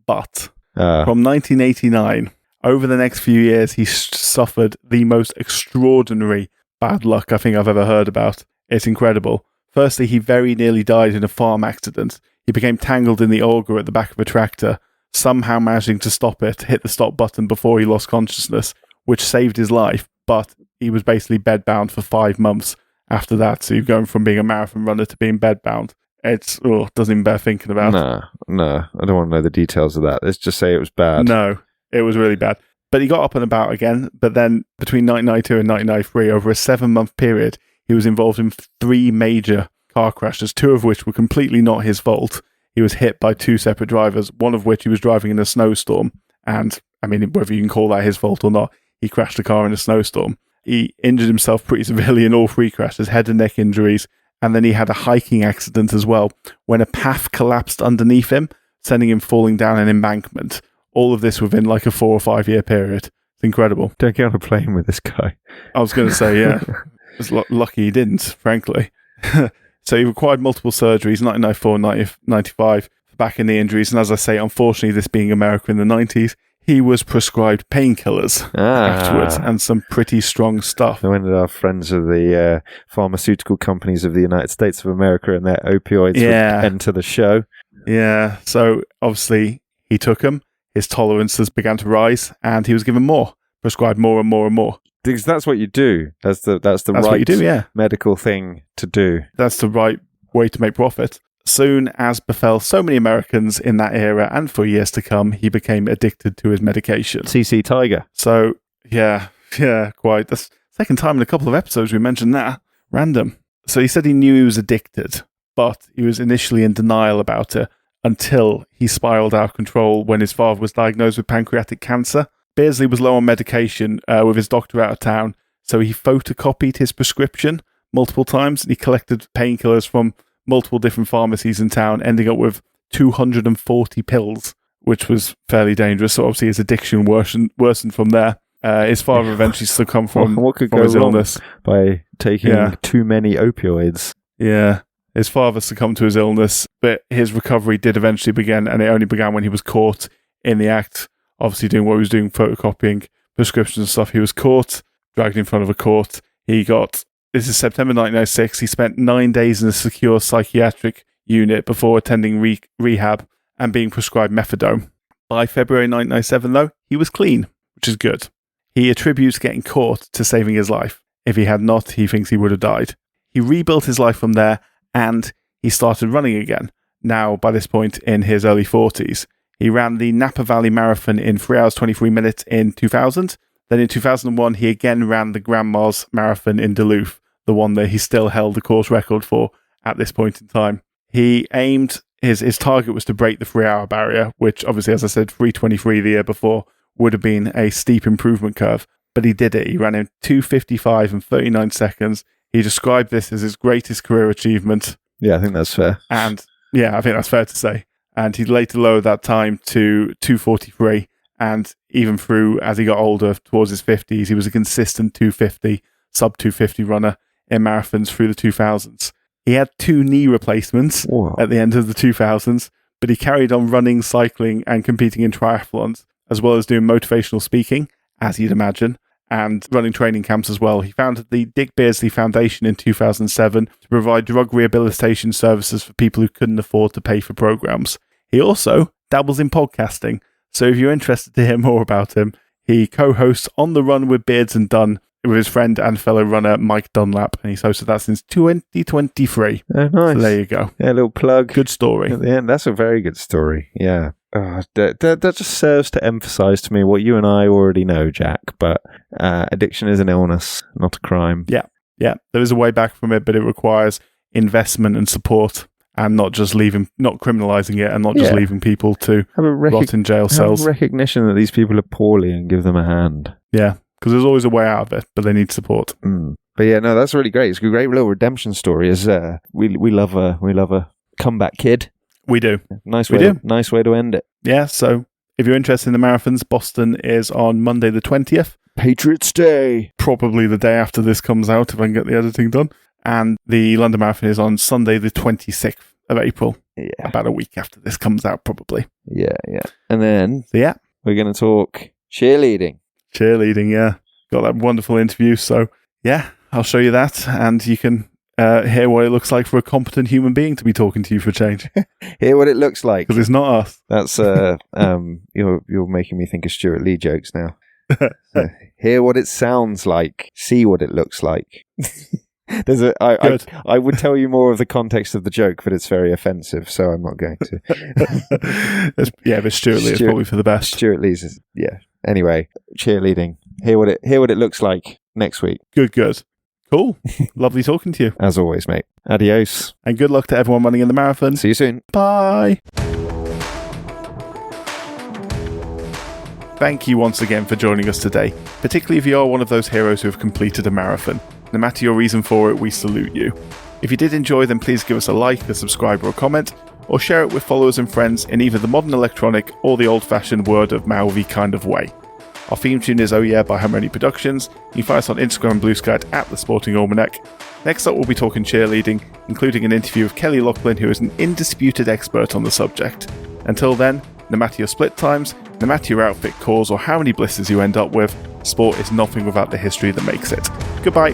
But from 1989, over the next few years, he suffered the most extraordinary bad luck I think I've ever heard about. It's incredible. Firstly, he very nearly died in a farm accident. He became tangled in the auger at the back of a tractor, somehow managing to stop it, hit the stop button before he lost consciousness, which saved his life, but he was basically bedbound for 5 months after that. So you're going from being a marathon runner to being bedbound. It doesn't even bear thinking about. No, I don't want to know the details of that. Let's just say it was bad. No, it was really bad. But he got up and about again, but then between 1992 and 1993, over a 7-month period, he was involved in 3 major car crashes, 2 of which were completely not his fault. He was hit by 2 separate drivers, one of which he was driving in a snowstorm. And, I mean, whether you can call that his fault or not, he crashed a car in a snowstorm. He injured himself pretty severely in all 3 crashes, head and neck injuries. And then he had a hiking accident as well, when a path collapsed underneath him, sending him falling down an embankment. All of this within like a 4 or 5 year period. It's incredible. Don't get on a plane with this guy. I was going to say, yeah. It's lucky he didn't, frankly. So he required multiple surgeries, 1994 and 1995, for back and knee injuries. And as I say, unfortunately, this being America in the 90s, he was prescribed painkillers afterwards and some pretty strong stuff. So when did our friends of the pharmaceutical companies of the United States of America and their opioids would enter the show? Yeah, so obviously he took them, his tolerances began to rise, and he was given more, prescribed more and more and more. Because that's what you do. That's the right what you do, yeah. medical thing to do. That's the right way to make profit. Soon, as befell so many Americans in that era and for years to come, he became addicted to his medication. CC Tiger. So, yeah, quite. That's the second time in a couple of episodes we mentioned that. Random. So he said he knew he was addicted, but he was initially in denial about it until he spiraled out of control when his father was diagnosed with pancreatic cancer. Beardsley was low on medication with his doctor out of town, so he photocopied his prescription multiple times, and he collected painkillers from multiple different pharmacies in town, ending up with 240 pills, which was fairly dangerous. So obviously his addiction worsened from there. His father eventually succumbed from his illness by taking too many opioids. Yeah, his father succumbed to his illness, but his recovery did eventually begin, and it only began when he was caught in the act, obviously doing what he was doing, photocopying prescriptions and stuff. He was caught, dragged in front of a court. This is September 1996. He spent 9 days in a secure psychiatric unit before attending rehab and being prescribed methadone. By February 1997, though, he was clean, which is good. He attributes getting caught to saving his life. If he had not, he thinks he would have died. He rebuilt his life from there, and he started running again, now by this point in his early 40s. He ran the Napa Valley Marathon in 3 hours 23 minutes in 2000. Then in 2001, he again ran the Grandma's Marathon in Duluth, the one that he still held the course record for at this point in time. He aimed, his target was to break the 3-hour barrier, which obviously, as I said, 3:23 the year before would have been a steep improvement curve. But he did it. He ran in 2:55 and 39 seconds. He described this as his greatest career achievement. Yeah, I think that's fair. And yeah, I think that's fair to say. And he later lowered that time to 2:43. And even through, as he got older, towards his 50s, he was a consistent 250, sub 250 runner in marathons through the 2000s. He had 2 knee replacements at the end of the 2000s, but he carried on running, cycling, and competing in triathlons, as well as doing motivational speaking, as you'd imagine, and running training camps as well. He founded the Dick Beardsley Foundation in 2007 to provide drug rehabilitation services for people who couldn't afford to pay for programs. He also dabbles in podcasting, so if you're interested to hear more about him, he co-hosts On the Run with Beards and Dunn with his friend and fellow runner Mike Dunlap, and he's hosted that since 2023. Oh, nice. So there you go. Yeah, a little plug. Good story. At the end, that's a very good story. Yeah. That just serves to emphasize to me what you and I already know, Jack, but addiction is an illness, not a crime. Yeah. There is a way back from it, but it requires investment and support, and not criminalizing it, and not just leaving people to rot in jail cells. Have recognition that these people are poorly and give them a hand. Yeah, because there's always a way out of it, but they need support. But yeah, no, that's really great. It's a great little redemption story. We love a comeback kid. We do. Nice way to end it. Yeah, so if you're interested in the marathons, Boston is on Monday the 20th. Patriots Day. Probably the day after this comes out, if I can get the editing done. And the London Marathon is on Sunday the 26th of April. Yeah. About a week after this comes out, probably. Yeah. And then we're going to talk cheerleading. Cheerleading, yeah. Got that wonderful interview. So, yeah, I'll show you that, and you can hear what it looks like for a competent human being to be talking to you for change. Hear what it looks like. Because it's not us. That's you're making me think of Stuart Lee jokes now. Hear what it sounds like. See what it looks like. I would tell you more of the context of the joke, but it's very offensive, so I'm not going to. But Stuart Lee is probably for the best. Stuart Lee's Anyway, cheerleading. Hear what it looks like next week. Good. Cool. Lovely talking to you. As always, mate. Adios. And good luck to everyone running in the marathon. See you soon. Bye. Thank you once again for joining us today, particularly if you are one of those heroes who have completed a marathon. No matter your reason for it, we salute you. If you did enjoy, then please give us a like, a subscribe, or a comment, or share it with followers and friends in either the modern electronic or the old-fashioned word of mouthy kind of way. Our theme tune is Oh Yeah by Harmony Productions. You can find us on Instagram and Blue Sky at The Sporting Almanac. Next up, we'll be talking cheerleading, including an interview with Kelly Loughlin, who is an indisputed expert on the subject. Until then, no matter your split times, no matter your outfit cause or how many blisters you end up with, sport is nothing without the history that makes it. Goodbye.